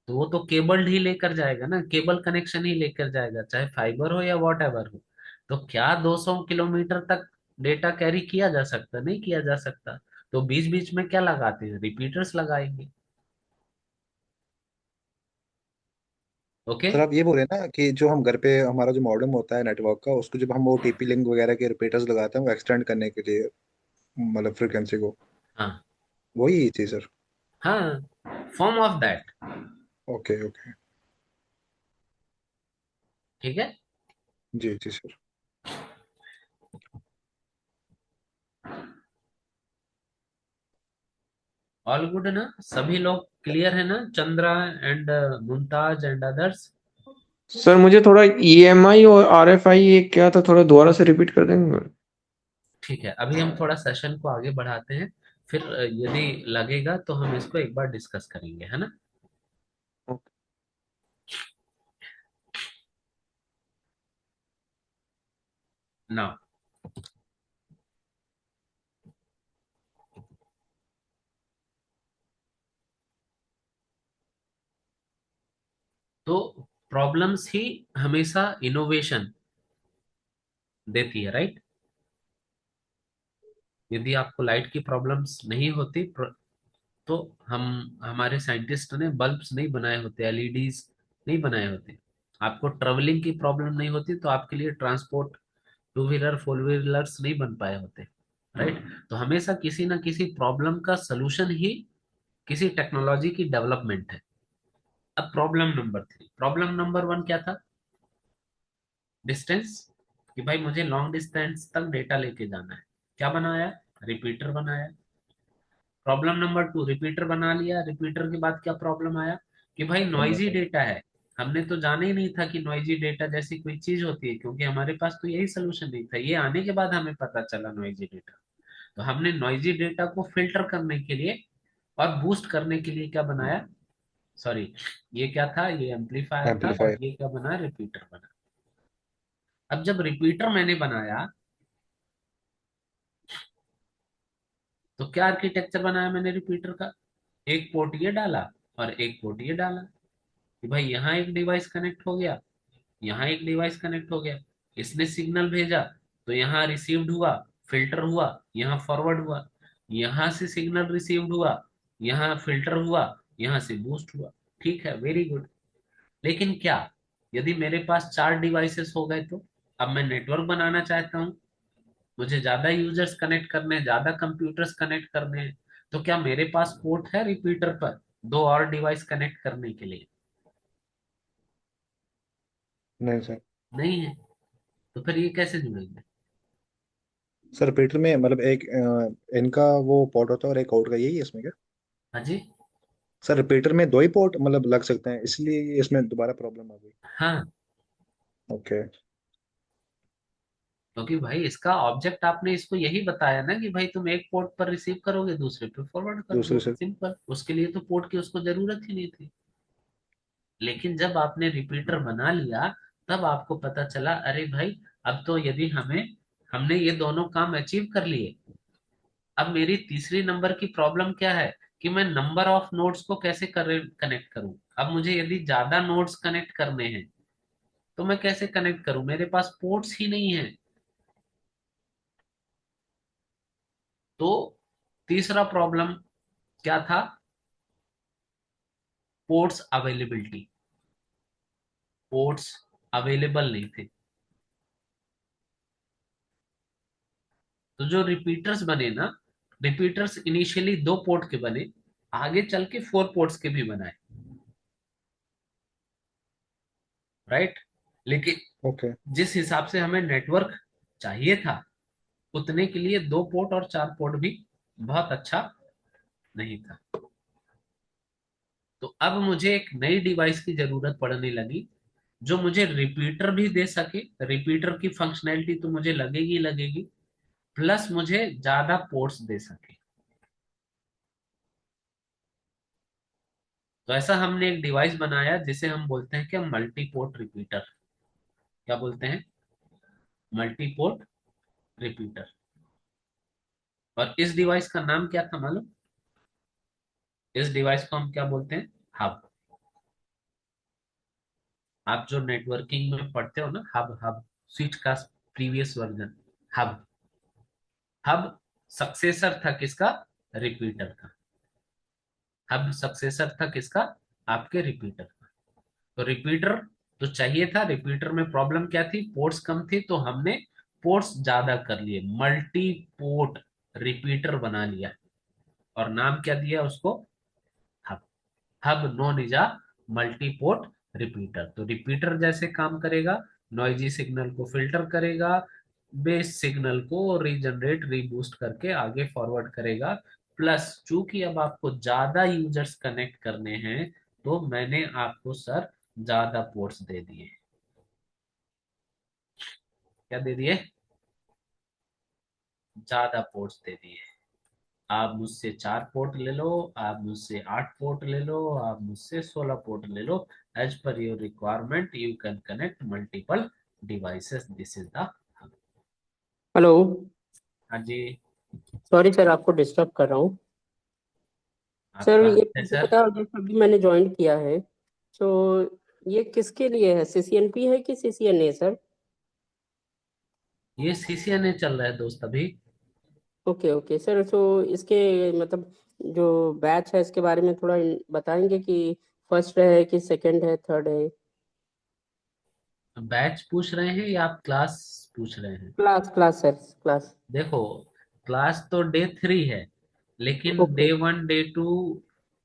तो वो तो केबल ही लेकर जाएगा ना, केबल कनेक्शन ही लेकर जाएगा, चाहे फाइबर हो या वॉट एवर हो। तो क्या 200 किलोमीटर तक डेटा कैरी किया जा सकता? नहीं किया जा सकता। तो बीच बीच में क्या लगाते हैं, रिपीटर्स लगाएंगे। ओके। सर आप ये बोल रहे हैं ना कि जो हम घर पे हमारा जो मॉडेम होता है नेटवर्क का, उसको जब हम वो टीपी लिंक वगैरह के रिपीटर्स लगाते हैं वो एक्सटेंड करने के लिए, मतलब फ्रिक्वेंसी को, हाँ वही चीज सर। हाँ, form of that. Okay okay. ठीक है। जी जी सर। ऑल गुड है ना, सभी लोग क्लियर है ना, Chandra and Mumtaz and others. Sir मुझे थोड़ा ईएमआई और आरएफआई ये क्या था, थोड़ा दोबारा से रिपीट कर देंगे? ठीक है, अभी हम थोड़ा सेशन को आगे बढ़ाते हैं, फिर यदि लगेगा तो हम इसको एक बार डिस्कस करेंगे, है ना। नाउ, तो प्रॉब्लम्स ही हमेशा इनोवेशन देती है, राइट। यदि आपको लाइट की प्रॉब्लम्स नहीं होती तो हम हमारे साइंटिस्ट ने बल्ब्स नहीं बनाए होते, एलईडीज नहीं बनाए होते। आपको ट्रेवलिंग की प्रॉब्लम नहीं होती तो आपके लिए transport, two wheeler four wheelers नहीं बन पाए होते, राइट। तो हमेशा किसी ना किसी प्रॉब्लम का सलूशन ही किसी टेक्नोलॉजी की डेवलपमेंट है। अब प्रॉब्लम नंबर 3, प्रॉब्लम नंबर 1 क्या था? डिस्टेंस, कि भाई मुझे लॉन्ग डिस्टेंस तक डेटा लेके जाना है। क्या बनाया? रिपीटर बनाया। प्रॉब्लम नंबर 2, रिपीटर बना लिया, रिपीटर के बाद क्या प्रॉब्लम आया कि भाई नॉइजी डेटा है। हमने तो जाना ही नहीं था कि नॉइजी डेटा जैसी कोई चीज होती है, क्योंकि हमारे पास तो यही सोल्यूशन नहीं था, ये आने के बाद हमें पता चला नॉइजी डेटा। तो हमने नॉइजी डेटा को फिल्टर करने के लिए और बूस्ट करने के लिए क्या बनाया? सॉरी, ये क्या था, ये एम्पलीफायर था, और एम्पलीफायर। ये क्या बना? रिपीटर बना। अब जब रिपीटर मैंने बनाया तो क्या आर्किटेक्चर बनाया मैंने रिपीटर का? एक पोर्ट ये डाला और एक पोर्ट ये डाला, कि भाई यहाँ एक डिवाइस कनेक्ट हो गया, यहाँ एक डिवाइस कनेक्ट हो गया। इसने सिग्नल भेजा तो यहाँ रिसीव्ड हुआ, फिल्टर हुआ, यहाँ फॉरवर्ड हुआ, यहाँ से सिग्नल रिसीव्ड हुआ, यहाँ फिल्टर हुआ, यहाँ से बूस्ट हुआ। ठीक है, वेरी गुड। लेकिन क्या, यदि मेरे पास 4 डिवाइसेस हो गए तो अब मैं नेटवर्क बनाना चाहता हूँ, मुझे ज्यादा यूजर्स कनेक्ट करने हैं, ज्यादा कंप्यूटर्स कनेक्ट करने हैं, तो क्या मेरे पास पोर्ट है रिपीटर पर दो और डिवाइस कनेक्ट करने के लिए? नहीं सर। नहीं है। तो फिर ये कैसे जुड़ेंगे? सर रिपीटर में मतलब एक इनका वो पोर्ट होता है और एक आउट का, यही है इसमें क्या? हाँ जी। सर रिपीटर में दो ही पोर्ट मतलब लग सकते हैं, इसलिए इसमें दोबारा प्रॉब्लम आ गई। हाँ, ओके। क्योंकि भाई इसका ऑब्जेक्ट आपने इसको यही बताया ना कि भाई तुम एक पोर्ट पर रिसीव करोगे, दूसरे पे फॉरवर्ड कर दूसरे दोगे, से। सिंपल। उसके लिए तो पोर्ट की उसको जरूरत ही नहीं थी। लेकिन जब आपने रिपीटर बना लिया तब आपको पता चला, अरे भाई अब तो यदि हमने ये दोनों काम अचीव कर लिए, अब मेरी तीसरी नंबर की प्रॉब्लम क्या है कि मैं नंबर ऑफ नोड्स को कैसे कनेक्ट करूं। अब मुझे यदि ज्यादा नोड्स कनेक्ट करने हैं तो मैं कैसे कनेक्ट करूं, मेरे पास पोर्ट्स ही नहीं है। तो तीसरा प्रॉब्लम क्या था, पोर्ट्स अवेलेबिलिटी, पोर्ट्स अवेलेबल नहीं थे। तो जो रिपीटर्स बने ना, रिपीटर्स इनिशियली 2 पोर्ट के बने, आगे चल के 4 पोर्ट्स के भी बनाए, राइट। लेकिन ओके। जिस हिसाब से हमें नेटवर्क चाहिए था उतने के लिए 2 पोर्ट और 4 पोर्ट भी बहुत अच्छा नहीं था। तो अब मुझे एक नई डिवाइस की जरूरत पड़ने लगी जो मुझे रिपीटर भी दे सके, रिपीटर की फंक्शनैलिटी तो मुझे लगेगी लगेगी, प्लस मुझे ज्यादा पोर्ट्स दे सके। तो ऐसा हमने एक डिवाइस बनाया जिसे हम बोलते हैं कि मल्टी पोर्ट रिपीटर। क्या बोलते हैं? Multi port repeater. और इस डिवाइस का नाम क्या था मालूम? इस डिवाइस को हम क्या बोलते हैं? हब। आप जो नेटवर्किंग में पढ़ते हो ना, हब, हब स्विच का previous version, hub. Hub successor था किसका? रिपीटर का। हब सक्सेसर था किसका? आपके रिपीटर का। तो रिपीटर तो चाहिए था, रिपीटर में प्रॉब्लम क्या थी? पोर्ट्स कम थी, तो हमने पोर्ट्स ज्यादा कर लिए, मल्टी पोर्ट रिपीटर बना लिया। और नाम क्या दिया उसको? Hub. Hub known is a multi port repeater. तो रिपीटर जैसे काम करेगा, नॉइजी सिग्नल को फिल्टर करेगा, बेस सिग्नल को रीजनरेट रीबूस्ट करके आगे फॉरवर्ड करेगा। प्लस चूंकि अब आपको ज्यादा यूजर्स कनेक्ट करने हैं तो मैंने आपको सर ज्यादा पोर्ट्स दे दिए। क्या दे दिए? ज्यादा पोर्ट्स दे दिए। आप मुझसे 4 पोर्ट ले लो, आप मुझसे 8 पोर्ट ले लो, आप मुझसे 16 पोर्ट ले लो। As per your requirement you can connect multiple devices. This is the. Hello. हाँ जी। सॉरी सर, आपको डिस्टर्ब कर रहा हूँ। सर आपका ये है मुझे सर। पता है, जैसे अभी मैंने ज्वाइन किया है, तो ये किसके लिए है? सीसीएनपी है कि सीसीएनए सर? ये सीसीएनए चल रहा है दोस्त अभी। ओके ओके सर, तो इसके मतलब जो बैच है इसके बारे में थोड़ा बताएंगे कि फर्स्ट है कि सेकंड है, थर्ड है? बैच पूछ रहे हैं या आप क्लास पूछ रहे हैं? Class class sir, class. देखो, क्लास तो डे 3 है, लेकिन ओके डे 1 डे 2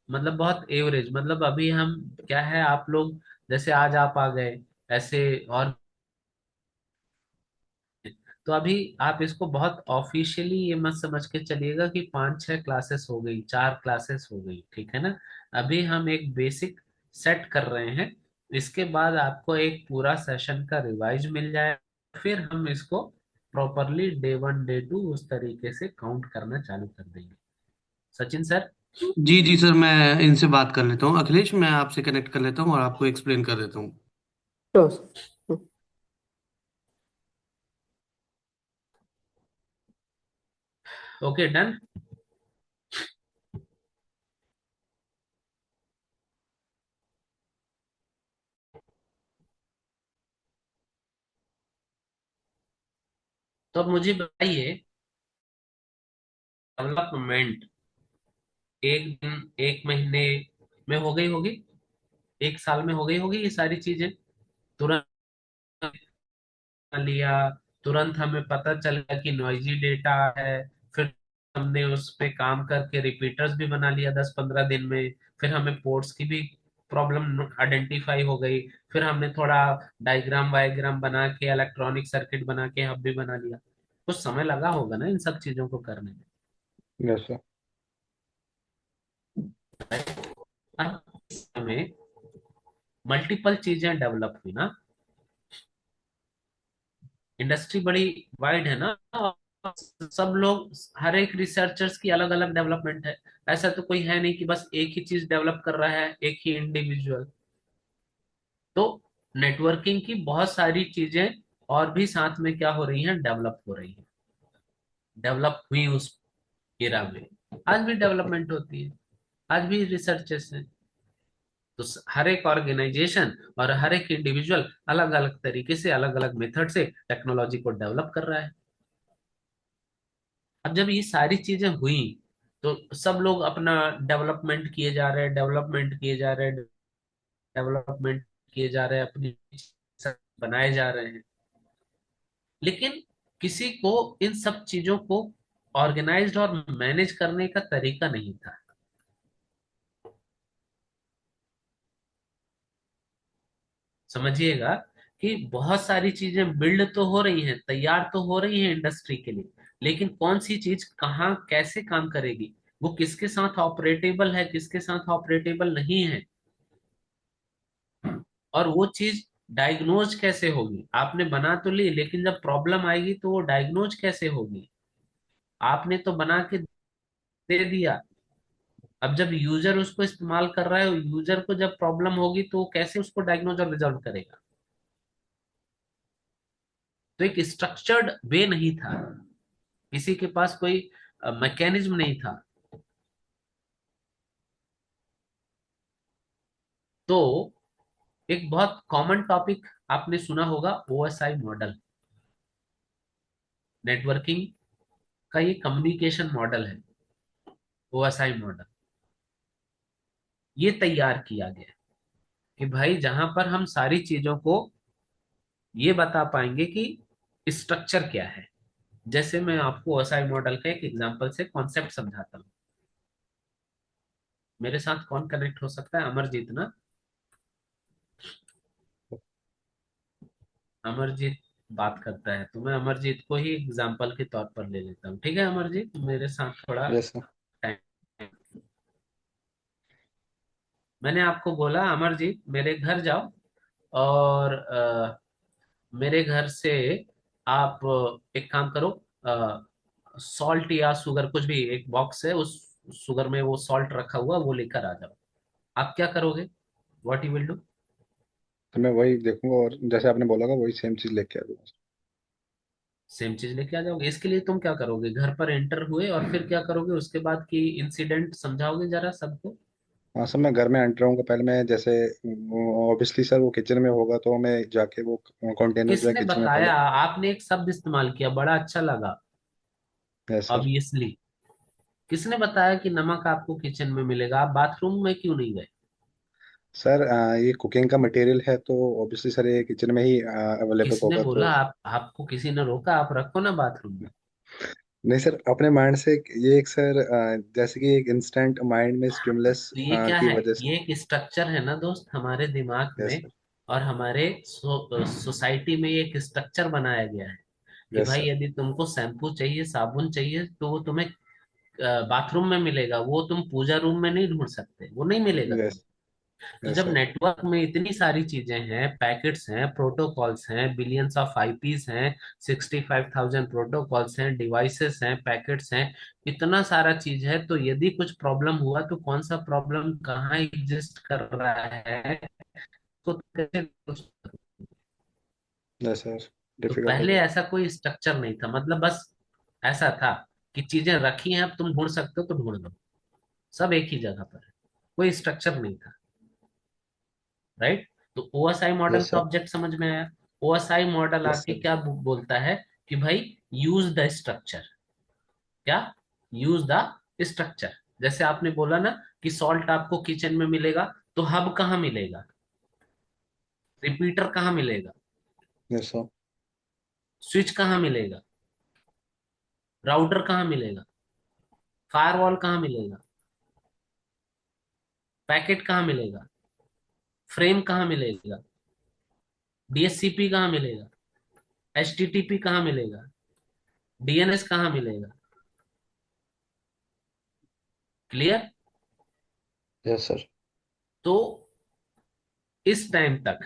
मतलब बहुत एवरेज। मतलब अभी हम क्या है, आप लोग जैसे आज आप आ गए ऐसे, और तो अभी आप इसको बहुत ऑफिशियली ये मत समझ के चलिएगा कि 5-6 क्लासेस हो गई, 4 क्लासेस हो गई, ठीक है ना। अभी हम एक बेसिक सेट कर रहे हैं। इसके बाद आपको एक पूरा सेशन का रिवाइज मिल जाए, फिर हम इसको प्रॉपरली डे 1 डे 2 उस तरीके से काउंट करना चालू कर देंगे। सचिन सर। जी जी सर, मैं इनसे बात कर लेता हूँ। अखिलेश, मैं आपसे कनेक्ट कर लेता हूँ और आपको एक्सप्लेन कर देता हूँ। तो ओके डन। तो अब मुझे बताइए, डेवलपमेंट एक दिन, एक महीने में हो गई होगी, एक साल में हो गई होगी ये सारी चीजें? तुरंत लिया, तुरंत हमें पता चला कि नॉइजी डेटा है, फिर हमने उस पे काम करके रिपीटर्स भी बना लिया 10-15 दिन में। फिर हमें पोर्ट्स की भी प्रॉब्लम आइडेंटिफाई हो गई, फिर हमने थोड़ा डायग्राम वायग्राम बना के इलेक्ट्रॉनिक सर्किट बना के हब भी बना लिया। कुछ समय लगा होगा ना इन सब चीजों को करने में। Yes sir. अब इस समय मल्टीपल चीजें डेवलप हुई ना, इंडस्ट्री बड़ी वाइड है ना, और सब लोग, हर एक रिसर्चर्स की अलग अलग डेवलपमेंट है। ऐसा तो कोई है नहीं कि बस एक ही चीज डेवलप कर रहा है, एक ही इंडिविजुअल। तो नेटवर्किंग की बहुत सारी चीजें और भी साथ में क्या हो रही हैं, डेवलप हो रही हैं, डेवलप हुई उस एरा में। आज भी डेवलपमेंट होती है, आज भी रिसर्चेस हैं। तो हर एक ऑर्गेनाइजेशन और हर एक इंडिविजुअल अलग अलग तरीके से अलग अलग मेथड से टेक्नोलॉजी को डेवलप कर रहा है। अब जब ये सारी चीजें हुई तो सब लोग अपना डेवलपमेंट किए जा रहे हैं, डेवलपमेंट किए जा रहे हैं, डेवलपमेंट किए जा रहे हैं, अपनी बनाए जा रहे हैं। लेकिन किसी को इन सब चीजों को ऑर्गेनाइज्ड और मैनेज करने का तरीका नहीं था। समझिएगा कि बहुत सारी चीजें बिल्ड तो हो रही हैं, तैयार तो हो रही हैं इंडस्ट्री के लिए, लेकिन कौन सी चीज कहाँ कैसे काम करेगी, वो किसके साथ ऑपरेटेबल है, किसके साथ ऑपरेटेबल नहीं है, और वो चीज डायग्नोज कैसे होगी। आपने बना तो ली, लेकिन जब प्रॉब्लम आएगी तो वो डायग्नोज कैसे होगी। आपने तो बना के दे दिया, अब जब यूजर उसको इस्तेमाल कर रहा है, यूजर को जब प्रॉब्लम होगी तो वो कैसे उसको डायग्नोज और रिजॉल्व करेगा। तो एक स्ट्रक्चर्ड वे नहीं था, किसी के पास कोई मैकेनिज्म नहीं था। तो एक बहुत कॉमन टॉपिक आपने सुना होगा, ओएसआई मॉडल। नेटवर्किंग का ये कम्युनिकेशन मॉडल है, ओएसआई मॉडल। ये तैयार किया गया कि भाई जहां पर हम सारी चीजों को ये बता पाएंगे कि स्ट्रक्चर क्या है। जैसे मैं आपको ओएसआई मॉडल का एक एग्जांपल से कॉन्सेप्ट समझाता हूँ। मेरे साथ कौन कनेक्ट हो सकता है? अमरजीत ना? अमरजीत बात करता है, तो मैं अमरजीत को ही एग्जांपल के तौर पर ले लेता हूँ। ठीक है अमरजीत, मेरे साथ थोड़ा यस सर। टाइम। मैंने आपको बोला अमरजीत मेरे घर जाओ, और मेरे घर से आप एक काम करो, सॉल्ट या शुगर कुछ भी, एक बॉक्स है, उस शुगर में वो सॉल्ट रखा हुआ, वो लेकर आ जाओ। आप क्या करोगे? What you will do? तो मैं वही देखूंगा और जैसे आपने बोला था वही सेम चीज लेके आ जाऊंगा। सेम चीज लेके आ जाओगे। इसके लिए तुम क्या करोगे? घर पर एंटर हुए और फिर क्या करोगे उसके बाद की इंसिडेंट समझाओगे जरा सबको। हाँ सर, मैं घर में एंटर होऊंगा, पहले मैं जैसे ऑब्वियसली सर वो किचन में होगा तो मैं जाके वो कंटेनर जो है किसने किचन में पहले। बताया? आपने एक शब्द इस्तेमाल किया, बड़ा अच्छा लगा, यस सर। ऑब्वियसली। किसने बताया कि नमक आपको किचन में मिलेगा? आप बाथरूम में क्यों नहीं गए? सर ये कुकिंग का मटेरियल है तो ऑब्वियसली सर ये किचन में ही अवेलेबल किसने होगा तो। बोला? आपको किसी ने रोका? आप रखो ना बाथरूम में। नहीं सर, अपने माइंड से ये एक सर जैसे कि एक इंस्टेंट माइंड में स्टिमुलस तो ये क्या की है? वजह से। ये एक स्ट्रक्चर है ना दोस्त, हमारे दिमाग यस में सर। और हमारे सोसाइटी में ये एक स्ट्रक्चर बनाया गया है कि यस भाई सर। यदि तुमको शैम्पू चाहिए, साबुन चाहिए, तो वो तुम्हें बाथरूम में मिलेगा, वो तुम पूजा रूम में नहीं ढूंढ सकते, वो नहीं मिलेगा यस। तुम्हें। तो यस जब सर। नेटवर्क में इतनी सारी चीजें हैं, पैकेट्स हैं, प्रोटोकॉल्स हैं, बिलियंस ऑफ आईपीस हैं, 65,000 प्रोटोकॉल्स हैं, डिवाइसेस हैं, पैकेट्स हैं, इतना सारा चीज है, तो यदि कुछ प्रॉब्लम हुआ तो कौन सा प्रॉब्लम कहाँ एग्जिस्ट कर रहा है, तो कैसे? Yes sir. तो डिफिकल्ट हो पहले जाता ऐसा कोई स्ट्रक्चर नहीं था, मतलब बस ऐसा था कि चीजें रखी हैं, अब तुम ढूंढ सकते हो तो ढूंढ लो, सब एक ही जगह पर है, कोई स्ट्रक्चर नहीं था। राइट? तो ओएसआई है। मॉडल यस का सर। ऑब्जेक्ट समझ में आया। ओएसआई मॉडल यस आके सर। क्या बोलता है कि भाई यूज द स्ट्रक्चर। क्या? Use the structure. जैसे आपने बोला ना कि सॉल्ट आपको किचन में मिलेगा, तो हब कहाँ मिलेगा? रिपीटर कहाँ मिलेगा? Yes sir. स्विच कहाँ मिलेगा? राउटर कहाँ मिलेगा? फायरवॉल कहाँ मिलेगा? पैकेट कहाँ मिलेगा? फ्रेम कहाँ मिलेगा? डीएससीपी कहाँ मिलेगा? एचटीटीपी कहाँ मिलेगा? डीएनएस कहाँ मिलेगा? क्लियर? Yes sir. तो इस टाइम तक,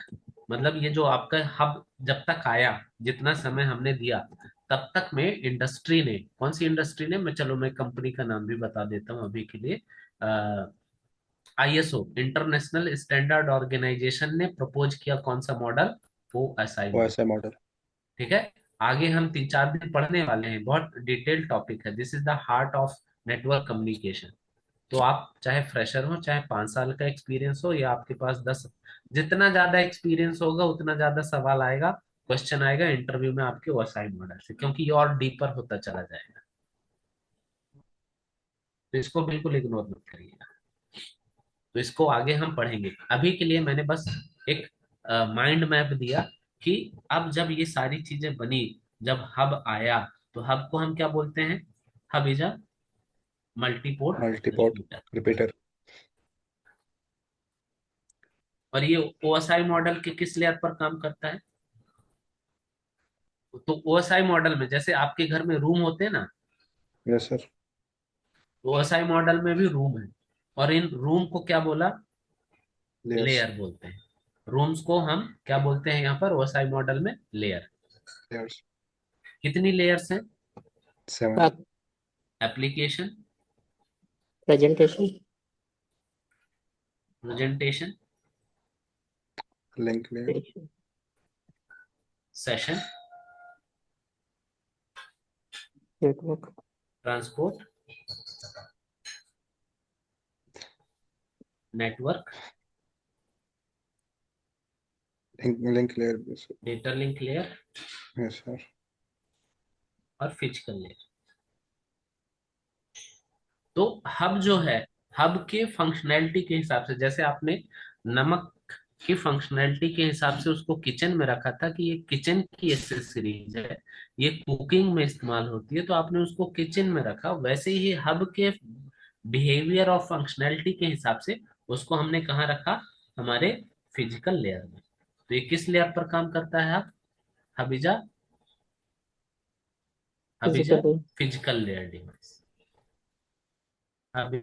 मतलब ये जो आपका हब जब तक आया, जितना समय हमने दिया, तब तक में इंडस्ट्री ने, कौन सी इंडस्ट्री ने, मैं कंपनी का नाम भी बता देता हूँ अभी के लिए। आईएसओ, इंटरनेशनल स्टैंडर्ड ऑर्गेनाइजेशन ने प्रपोज किया कौन सा मॉडल? ओएसआई वो मॉडल। ऐसा मॉडल। ठीक है? आगे हम 3-4 दिन पढ़ने वाले हैं, बहुत डिटेल टॉपिक है, this is the heart of network communication. तो आप चाहे फ्रेशर हो, चाहे 5 साल का एक्सपीरियंस हो, या आपके पास 10, जितना ज्यादा एक्सपीरियंस होगा उतना ज्यादा सवाल आएगा, क्वेश्चन आएगा इंटरव्यू में आपके ओएसआई मॉडल से, क्योंकि ये और डीपर होता चला जाएगा। तो इसको बिल्कुल इग्नोर मत करिएगा। तो इसको आगे हम पढ़ेंगे। अभी के लिए मैंने बस एक माइंड मैप दिया कि अब जब ये सारी चीजें बनी, जब हब आया, तो हब को हम क्या बोलते हैं? Hub is a multiport multiport repeater. Repeater. और ये ओएसआई मॉडल के किस लेयर पर काम करता है? तो ओएसआई मॉडल में जैसे आपके घर में रूम होते हैं ना, यस सर। ओएसआई मॉडल में भी रूम है, और इन रूम को क्या बोला? लेयर्स। लेयर बोलते हैं। रूम्स को हम क्या बोलते हैं यहाँ पर ओएसआई मॉडल में? लेयर। लेयर्स। कितनी लेयर्स हैं? 7। Application, presentation, presentation, link layer. Session, network, transport, network, link layer. Data link layer, yes sir. और फिजिकल लेयर। तो हब जो है, हब के फंक्शनैलिटी के हिसाब से, जैसे आपने नमक की फंक्शनैलिटी के हिसाब से उसको किचन में रखा था कि ये किचन की एसेसरीज है, ये कुकिंग में इस्तेमाल होती है, तो आपने उसको किचन में रखा। वैसे ही हब के बिहेवियर और फंक्शनैलिटी के हिसाब से उसको हमने कहाँ रखा? हमारे फिजिकल लेयर में। तो ये किस लेयर पर काम करता है? हब, हबिजा, हबिजा physical, physical layer device. Hub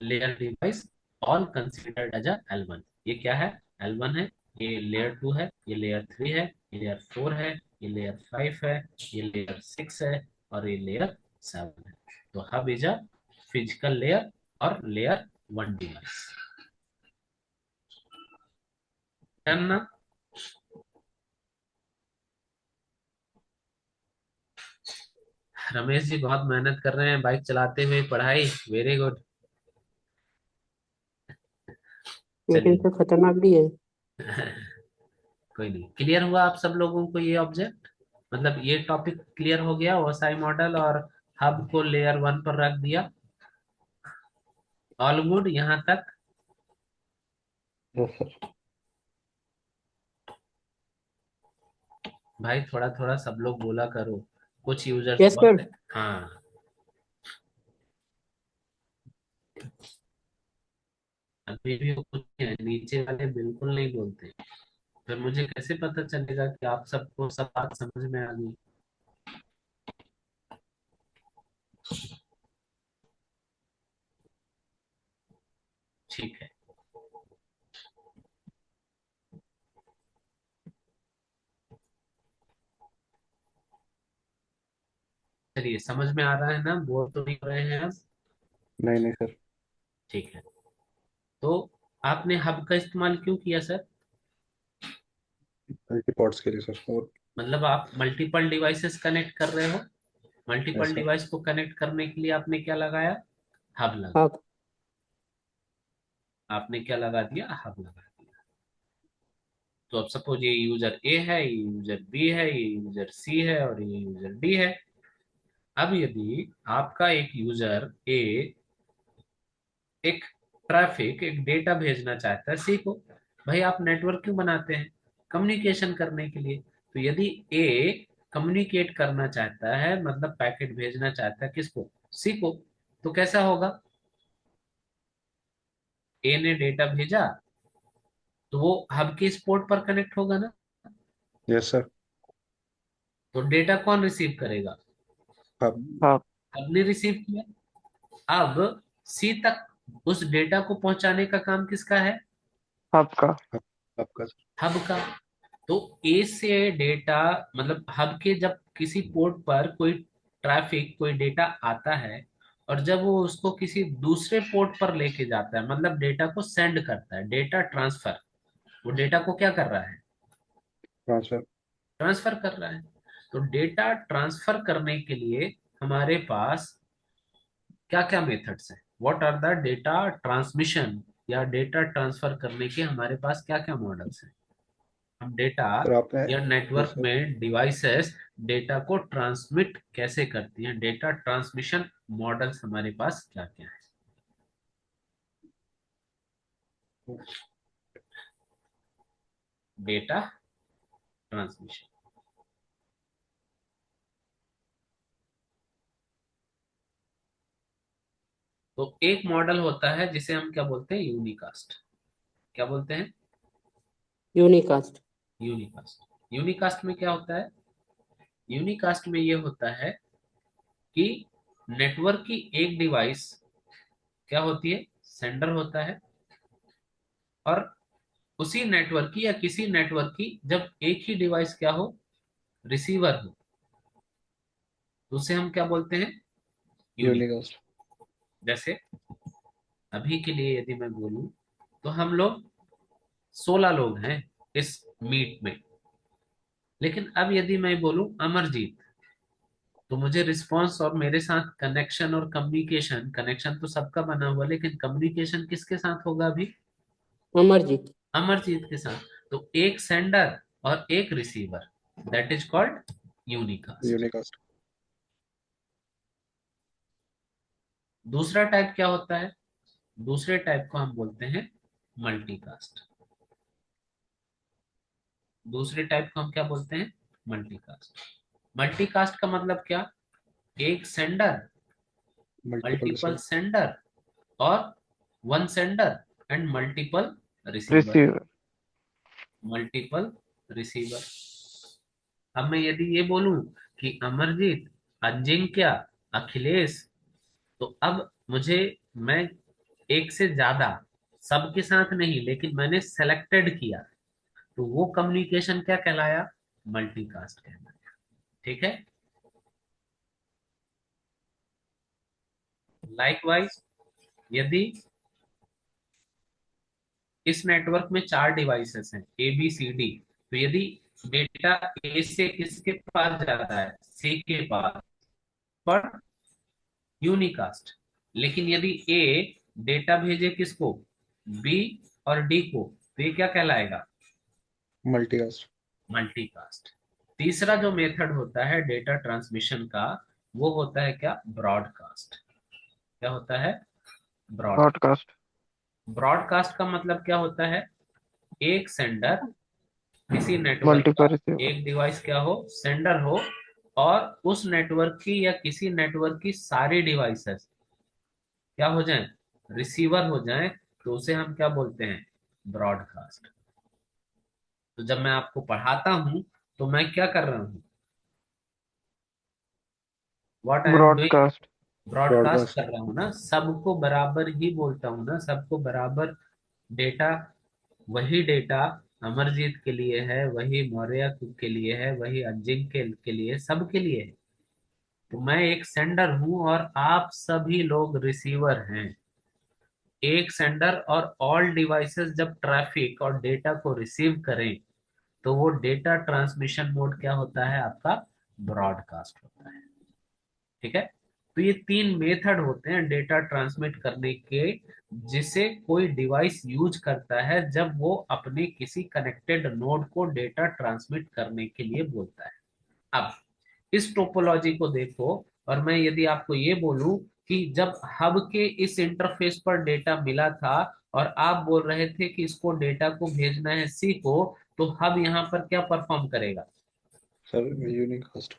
layer device all considered as a L1। ये क्या है? L1 है। ये लेयर 2 है, ये लेयर 3 है, ये लेयर 4 है, ये लेयर 5 है, ये लेयर 6 है, और ये लेयर 7 है। तो hub is a physical layer और लेयर 1 डिवाइस। डन ना? रमेश जी बहुत मेहनत कर रहे हैं बाइक चलाते हुए, पढ़ाई वेरी गुड। लेकिन चलिए। तो खतरनाक भी है। कोई नहीं, क्लियर हुआ आप सब लोगों को ये ऑब्जेक्ट? मतलब ये टॉपिक क्लियर हो गया, ओएसआई मॉडल और हब को लेयर 1 पर रख दिया। ऑल गुड यहाँ तक? Yes sir. भाई थोड़ा थोड़ा सब लोग बोला करो, कुछ यूजर्स यस सर। बहुत। हाँ, अभी भी वो कुछ नहीं है, नीचे वाले बिल्कुल नहीं बोलते। फिर मुझे कैसे पता चलेगा कि आप सबको सब बात समझ में आ गई? ठीक है। चलिए, समझ में आ रहा है ना? बोल तो नहीं रहे हैं अब? नहीं नहीं सर। ठीक है। तो आपने हब का इस्तेमाल क्यों किया सर? रिपोर्ट्स के लिए सर। और मतलब आप मल्टीपल डिवाइसेस कनेक्ट कर रहे हो, यस मल्टीपल सर। डिवाइस को कनेक्ट करने के लिए आपने क्या लगाया? हब लगा। हाँ। आपने क्या लगा दिया? हब लगा दिया। तो अब सपोज ये यूजर ए है, ये यूजर बी है, ये यूजर सी है, और ये यूजर डी है। अब यदि आपका एक यूजर ए एक ट्रैफिक, एक डेटा भेजना चाहता है सी को, भाई आप नेटवर्क क्यों बनाते हैं? कम्युनिकेशन करने के लिए। तो यदि ए कम्युनिकेट करना चाहता है, मतलब पैकेट भेजना चाहता है किसको? सी को, तो कैसा होगा? ए ने डेटा भेजा तो वो हब के इस पोर्ट पर कनेक्ट होगा ना। Yes sir. तो डेटा कौन रिसीव करेगा? अब हाँ। हब ने रिसीव किया। अब सी तक उस डेटा को पहुंचाने का काम किसका है? आपका। आपका सर। हब का। तो ए से डेटा, मतलब हब के जब किसी पोर्ट पर कोई ट्रैफिक, कोई डेटा आता है, और जब वो उसको किसी दूसरे पोर्ट पर लेके जाता है, मतलब डेटा को सेंड करता है, डेटा ट्रांसफर, वो डेटा को क्या कर रहा है? ट्रांसफर। ट्रांसफर कर रहा है। तो डेटा ट्रांसफर करने के लिए हमारे पास क्या क्या मेथड्स हैं, what are the data transmission या डेटा ट्रांसफर करने के हमारे पास क्या क्या मॉडल्स हैं। हम डेटा सर आपने या जी नेटवर्क सर में डिवाइसेस डेटा को ट्रांसमिट कैसे करती हैं, डेटा ट्रांसमिशन मॉडल्स हमारे पास क्या क्या है। डेटा ट्रांसमिशन, तो एक मॉडल होता है जिसे हम क्या बोलते हैं, यूनिकास्ट। क्या बोलते हैं, यूनिकास्ट। यूनिकास्ट। यूनिकास्ट में क्या होता है, यूनिकास्ट में ये होता है कि नेटवर्क की एक डिवाइस क्या होती है, सेंडर होता है, और उसी नेटवर्क की या किसी नेटवर्क की जब एक ही डिवाइस क्या हो, रिसीवर हो, तो उसे हम क्या बोलते हैं, यूनिक। यूनिकास्ट। जैसे अभी के लिए यदि मैं बोलूं तो हम लोग 16 लोग हैं इस मीट में, लेकिन अब यदि मैं बोलूं अमरजीत, तो मुझे रिस्पांस और मेरे साथ कनेक्शन और कम्युनिकेशन, कनेक्शन तो सबका बना हुआ लेकिन कम्युनिकेशन किसके साथ होगा अभी, अमरजीत। अमरजीत के साथ। तो एक सेंडर और एक receiver, that is called unicast. Unicast. दूसरा टाइप क्या होता है, दूसरे टाइप को हम बोलते हैं मल्टीकास्ट। दूसरे टाइप को हम क्या बोलते हैं, मल्टीकास्ट। मल्टीकास्ट का मतलब क्या, एक sender, multiple multiple receiver. Sender, और one sender and multiple receiver, receiver. Multiple receiver. अब मैं यदि ये बोलूं कि अमरजीत, अजिंक्य, अखिलेश, तो अब मुझे, मैं एक से ज्यादा, सबके साथ नहीं लेकिन मैंने सेलेक्टेड किया, तो वो कम्युनिकेशन क्या कहलाया, मल्टीकास्ट कहलाया। ठीक है। लाइकवाइज यदि इस नेटवर्क में 4 डिवाइसेस हैं ए बी सी डी, तो यदि डेटा ए से किसके पास जाता है, सी के पास, पर यूनिकास्ट। लेकिन यदि ए डेटा भेजे किसको, बी और डी को, तो ये क्या कहलाएगा, मल्टीकास्ट। मल्टीकास्ट। तीसरा जो मेथड होता है डेटा ट्रांसमिशन का, वो होता है क्या, ब्रॉडकास्ट। क्या होता है, ब्रॉडकास्ट। ब्रॉडकास्ट। ब्रॉडकास्ट का मतलब क्या होता है, एक सेंडर किसी नेटवर्क का, मल्टीपल रिसीवर। एक डिवाइस क्या हो, सेंडर हो, और उस नेटवर्क की या किसी नेटवर्क की सारी डिवाइसेस क्या हो जाएं, रिसीवर हो जाएं, तो उसे हम क्या बोलते हैं, ब्रॉडकास्ट। तो जब मैं आपको पढ़ाता हूं तो मैं क्या कर रहा हूं, what I am doing, broadcast. Broadcast broadcast. कर रहा हूँ ना, सबको बराबर ही बोलता हूँ ना, सबको बराबर डेटा, वही डेटा अमरजीत के लिए है, वही मौर्य के लिए है, वही अजिंक्य के लिए, सबके लिए है। तो मैं एक सेंडर हूं और आप सभी लोग रिसीवर हैं। एक सेंडर और ऑल डिवाइसेस जब ट्रैफिक और डेटा को रिसीव करें, तो वो डेटा ट्रांसमिशन मोड क्या होता है आपका, ब्रॉडकास्ट होता है। ठीक है। तो ये 3 मेथड होते हैं डेटा ट्रांसमिट करने के, जिसे कोई डिवाइस यूज करता है जब वो अपने किसी कनेक्टेड नोड को डेटा ट्रांसमिट करने के लिए बोलता है। अब इस टोपोलॉजी को देखो, और मैं यदि आपको ये बोलूं कि जब हब के इस इंटरफेस पर डेटा मिला था और आप बोल रहे थे कि इसको डेटा को भेजना है सी को, तो हब यहाँ पर क्या परफॉर्म करेगा, सर यूनिकास्ट।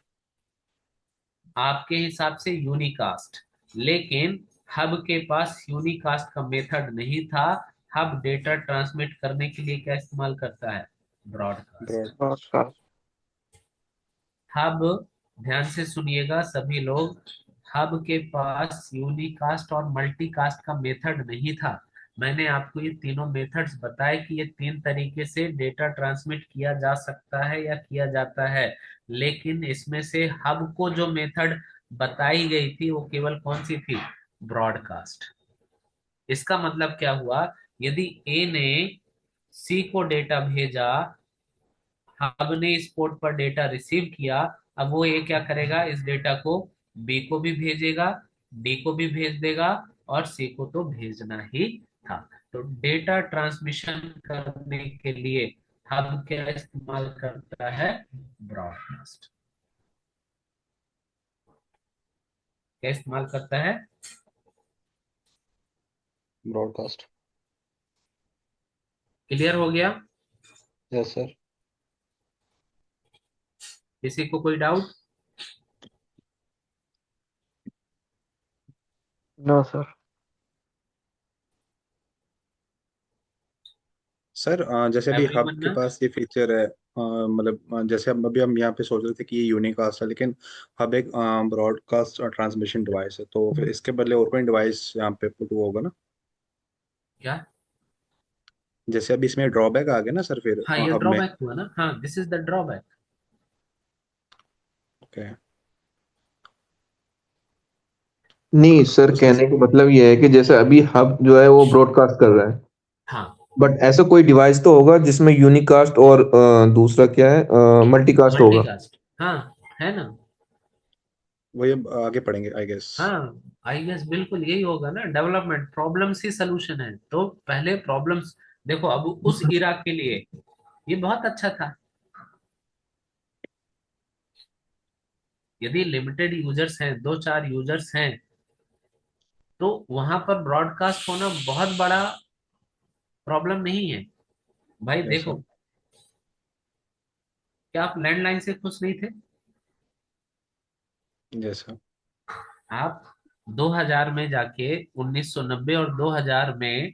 आपके हिसाब से यूनिकास्ट। लेकिन हब के पास यूनिकास्ट का मेथड नहीं था, हब डेटा ट्रांसमिट करने के लिए क्या इस्तेमाल करता है, ब्रॉडकास्ट। ब्रॉडकास्ट। ब्रॉडकास्ट। हब, ध्यान से सुनिएगा सभी लोग, हब के पास यूनिकास्ट और मल्टीकास्ट का मेथड नहीं था। मैंने आपको ये तीनों मेथड्स बताए कि ये 3 तरीके से डेटा ट्रांसमिट किया जा सकता है या किया जाता है, लेकिन इसमें से हब को जो मेथड बताई गई थी वो केवल कौन सी थी, ब्रॉडकास्ट। इसका मतलब क्या हुआ, यदि ए ने सी को डेटा भेजा, हब ने इस पोर्ट पर डेटा रिसीव किया, अब वो ये क्या करेगा, इस डेटा को बी को भी भेजेगा, डी को भी भेज देगा और सी को तो भेजना ही था। तो डेटा ट्रांसमिशन करने के लिए हब क्या इस्तेमाल करता है? ब्रॉडकास्ट। क्या इस्तेमाल करता है? ब्रॉडकास्ट। क्लियर हो गया? Yes sir. किसी को कोई डाउट? No sir. सर जैसे अभी हब एवरीवन के ना? पास ये फीचर है, मतलब जैसे हम यहाँ पे सोच रहे थे कि ये यूनिकास्ट है, लेकिन हब एक ब्रॉडकास्ट और ट्रांसमिशन डिवाइस है, तो फिर इसके बदले और कोई डिवाइस यहाँ पे पुट होगा ना? क्या? जैसे अभी इसमें ड्रॉबैक आ गया ना सर फिर हाँ, ये हब में। ड्रॉबैक हुआ ना। हाँ, this is the drawback. Okay. नहीं सर, कहने का मतलब ये है कि जैसे अभी हब जो है वो ब्रॉडकास्ट कर रहा है, हाँ, बट ऐसा कोई डिवाइस तो होगा जिसमें यूनिकास्ट और दूसरा क्या है, मल्टीकास्ट होगा। मल्टीकास्ट। हाँ, है ना। वही अब आगे पढ़ेंगे आई गेस। हाँ, आई गेस बिल्कुल यही होगा ना। डेवलपमेंट प्रॉब्लम्स ही सलूशन है, तो पहले प्रॉब्लम्स देखो। अब उस इरा के लिए ये बहुत अच्छा था। यदि लिमिटेड यूजर्स हैं, दो चार यूजर्स हैं, तो वहां पर ब्रॉडकास्ट होना बहुत बड़ा प्रॉब्लम नहीं है। भाई यस देखो, सर। क्या आप लैंडलाइन से खुश नहीं थे? Yes sir. आप 2000 में जाके 1990 और 2000 में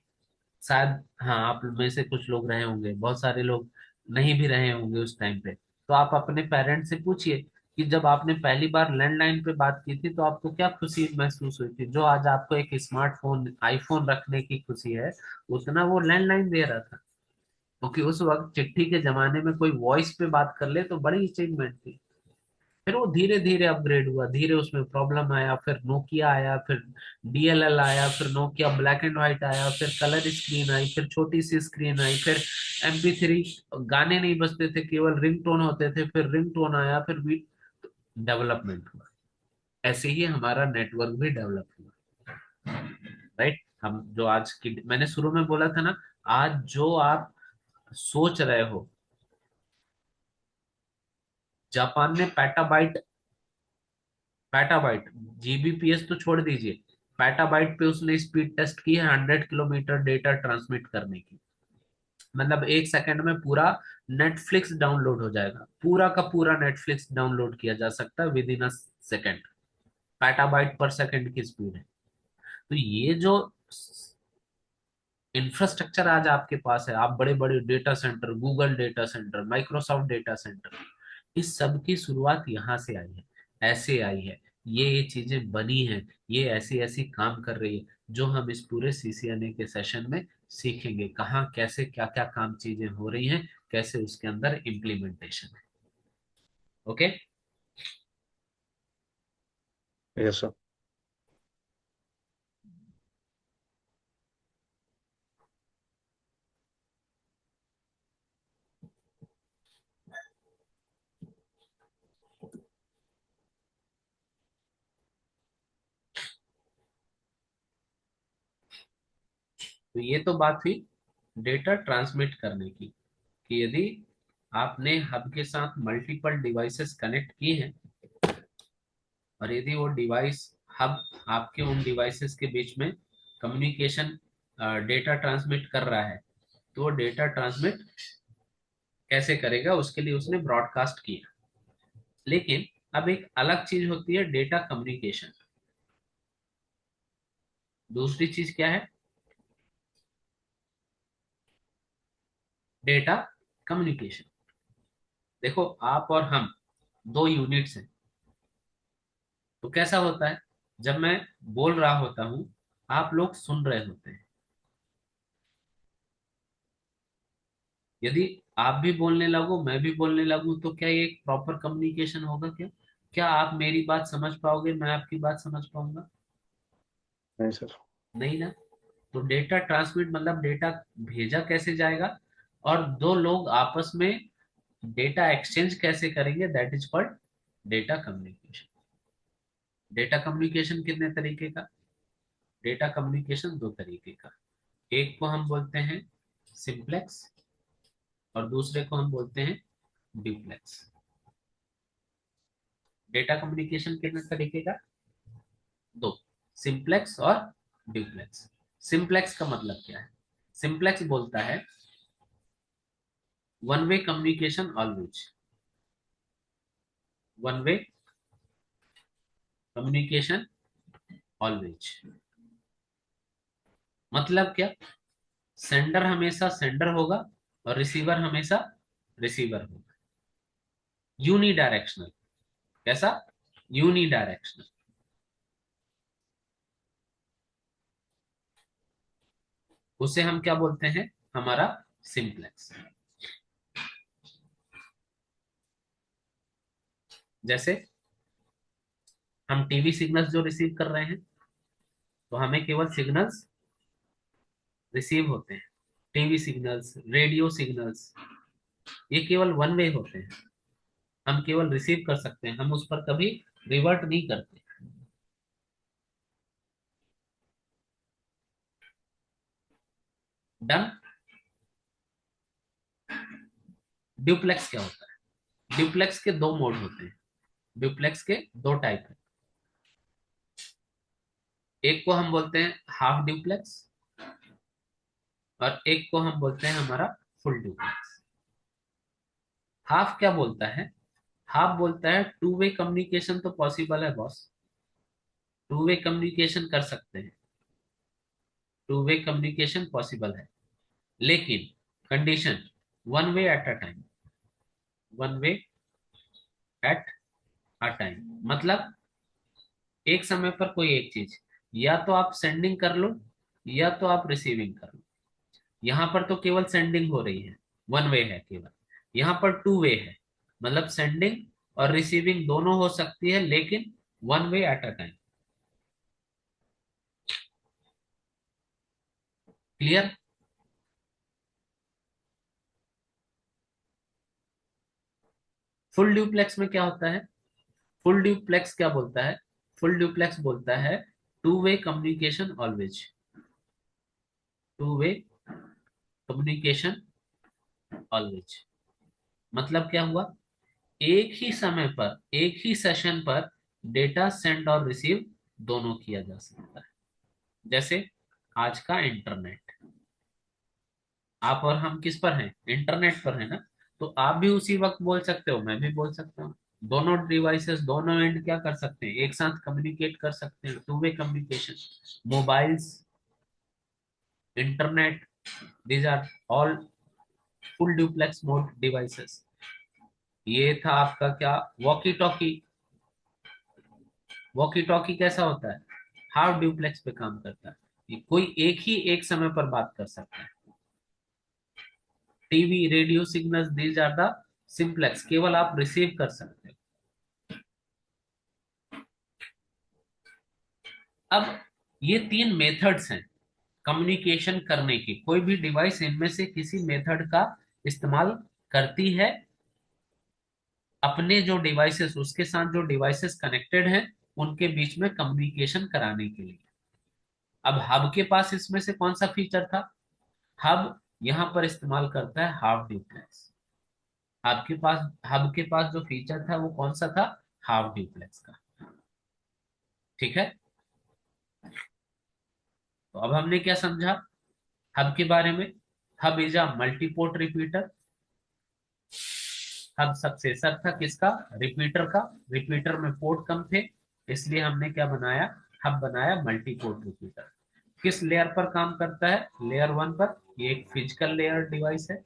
शायद, हाँ, आप में से कुछ लोग रहे होंगे, बहुत सारे लोग नहीं भी रहे होंगे उस टाइम पे। तो आप अपने पेरेंट्स से पूछिए कि जब आपने पहली बार लैंडलाइन पे बात की थी तो आपको क्या खुशी महसूस हुई थी। जो आज आपको एक स्मार्टफोन, आईफोन रखने की खुशी है, उतना वो लैंडलाइन दे रहा था। क्योंकि उस वक्त चिट्ठी के जमाने में कोई वॉइस पे बात कर ले तो बड़ी अचीवमेंट थी। फिर वो धीरे धीरे अपग्रेड हुआ, धीरे उसमें प्रॉब्लम आया, फिर नोकिया आया, फिर डीएलएल आया, फिर नोकिया ब्लैक एंड व्हाइट आया, फिर कलर स्क्रीन आई, फिर छोटी सी स्क्रीन आई, फिर MP3। गाने नहीं बजते थे, केवल रिंगटोन होते थे, फिर रिंगटोन आया, फिर भी डेवलपमेंट हुआ। ऐसे ही हमारा नेटवर्क भी डेवलप हुआ। राइट। हम जो आज की, मैंने शुरू में बोला था ना, आज जो आप सोच रहे हो, जापान ने पैटाबाइट, GBPS तो छोड़ दीजिए, पैटाबाइट पे उसने स्पीड टेस्ट की है 100 किलोमीटर डेटा ट्रांसमिट करने की। मतलब 1 सेकंड में पूरा नेटफ्लिक्स डाउनलोड हो जाएगा, पूरा का पूरा नेटफ्लिक्स डाउनलोड किया जा सकता है विद इन अ सेकेंड। पैटाबाइट पर सेकंड की स्पीड है। तो ये जो इंफ्रास्ट्रक्चर आज आपके पास है, आप बड़े बड़े data centre, Google data centre, Microsoft data centre, इस सब की शुरुआत यहाँ से आई है, ऐसे आई है। ये चीजें बनी हैं, ये ऐसी ऐसी काम कर रही है, जो हम इस पूरे CCNA के सेशन में सीखेंगे। कहाँ कैसे क्या क्या काम चीजें हो रही हैं, कैसे उसके अंदर इम्प्लीमेंटेशन है। ओके। Yes sir. तो ये तो बात हुई डेटा ट्रांसमिट करने की, कि यदि आपने हब के साथ मल्टीपल डिवाइसेस कनेक्ट किए हैं, और यदि वो डिवाइस, हब आपके उन डिवाइसेस के बीच में कम्युनिकेशन, डेटा ट्रांसमिट कर रहा है, तो वो डेटा ट्रांसमिट कैसे करेगा, उसके लिए उसने ब्रॉडकास्ट किया। लेकिन अब एक अलग चीज होती है डेटा कम्युनिकेशन। दूसरी चीज क्या है? Data communication. देखो, आप और हम दो यूनिट्स हैं। तो कैसा होता है, जब मैं बोल रहा होता हूं, आप लोग सुन रहे होते हैं। यदि आप भी बोलने लगो, मैं भी बोलने लगूं, तो क्या ये एक प्रॉपर कम्युनिकेशन होगा? क्या क्या आप मेरी बात समझ पाओगे, मैं आपकी बात समझ पाऊंगा? नहीं सर। नहीं ना। तो डेटा ट्रांसमिट मतलब डेटा भेजा कैसे जाएगा, और दो लोग आपस में डेटा एक्सचेंज कैसे करेंगे, that is called data communication. Data communication कितने तरीके का? डेटा कम्युनिकेशन दो तरीके का। एक को हम बोलते हैं सिंप्लेक्स और दूसरे को हम बोलते हैं ड्यूप्लेक्स। डेटा कम्युनिकेशन कितने तरीके का? दो, सिंप्लेक्स और ड्यूप्लेक्स। सिंप्लेक्स का मतलब क्या है? सिंप्लेक्स बोलता है one way communication always, one way communication always. मतलब क्या? सेंडर हमेशा सेंडर होगा और रिसीवर हमेशा रिसीवर होगा। यूनिडायरेक्शनल। कैसा? यूनिडायरेक्शनल। उसे हम क्या बोलते हैं? हमारा सिंप्लेक्स। जैसे हम टीवी सिग्नल्स जो रिसीव कर रहे हैं तो हमें केवल सिग्नल्स रिसीव होते हैं। टीवी सिग्नल्स, रेडियो सिग्नल्स, ये केवल वन वे होते हैं। हम केवल रिसीव कर सकते हैं, हम उस पर कभी रिवर्ट नहीं करते। डन। ड्यूप्लेक्स क्या होता है? ड्यूप्लेक्स के दो मोड होते हैं। ड्यूप्लेक्स के दो टाइप है। एक को हम बोलते हैं हाफ ड्यूप्लेक्स और एक को हम बोलते हैं हमारा फुल ड्यूप्लेक्स। हाफ क्या बोलता है? हाफ बोलता है टू वे कम्युनिकेशन तो पॉसिबल है बॉस, टू वे कम्युनिकेशन कर सकते हैं, टू वे कम्युनिकेशन पॉसिबल है, लेकिन condition one way at a time, one way at a time. मतलब एक समय पर कोई एक चीज, या तो आप सेंडिंग कर लो या तो आप रिसीविंग कर लो। यहां पर तो केवल सेंडिंग हो रही है, वन वे है केवल। यहां पर टू वे है, मतलब सेंडिंग और रिसीविंग दोनों हो सकती है, लेकिन one way at a time. Clear? Full duplex में क्या होता है? फुल ड्यूप्लेक्स क्या बोलता है? फुल ड्यूप्लेक्स बोलता है to way communication always, to way communication always. मतलब क्या हुआ? एक ही समय पर, एक ही सेशन पर डेटा सेंड और रिसीव दोनों किया जा सकता है। जैसे आज का इंटरनेट, आप और हम किस पर हैं? इंटरनेट पर है ना। तो आप भी उसी वक्त बोल सकते हो, मैं भी बोल सकता हूँ। दोनों डिवाइसेस, दोनों एंड क्या कर सकते हैं? एक साथ कम्युनिकेट कर सकते हैं, two way communication. Mobiles, internet, these are all full duplex mode devices. ये था आपका क्या? Walkie talkie. वॉकी टॉकी कैसा होता है? हाफ ड्यूप्लेक्स पे काम करता है। ये कोई एक ही एक समय पर बात कर सकता है। TV, radio signals, these are the simplex, केवल आप रिसीव कर सकते हो। अब ये तीन मेथड्स हैं कम्युनिकेशन करने की। कोई भी डिवाइस इनमें से किसी मेथड का इस्तेमाल करती है अपने जो डिवाइसेस, उसके साथ जो डिवाइसेस कनेक्टेड हैं उनके बीच में कम्युनिकेशन कराने के लिए। अब हब के पास इसमें से कौन सा फीचर था? हब यहां पर इस्तेमाल करता है हाफ ड्यूप्लेक्स। हब के पास जो फीचर था वो कौन सा था? हाफ ड्यूप्लेक्स का। ठीक है। तो अब हमने क्या समझा हब के बारे में? Hub is a multiport repeater. Hub successor था किसका? रिपीटर का। रिपीटर में पोर्ट कम थे, इसलिए हमने क्या बनाया? हब बनाया मल्टीपोर्ट रिपीटर। किस लेयर पर काम करता है? लेयर वन पर। ये एक फिजिकल लेयर डिवाइस है।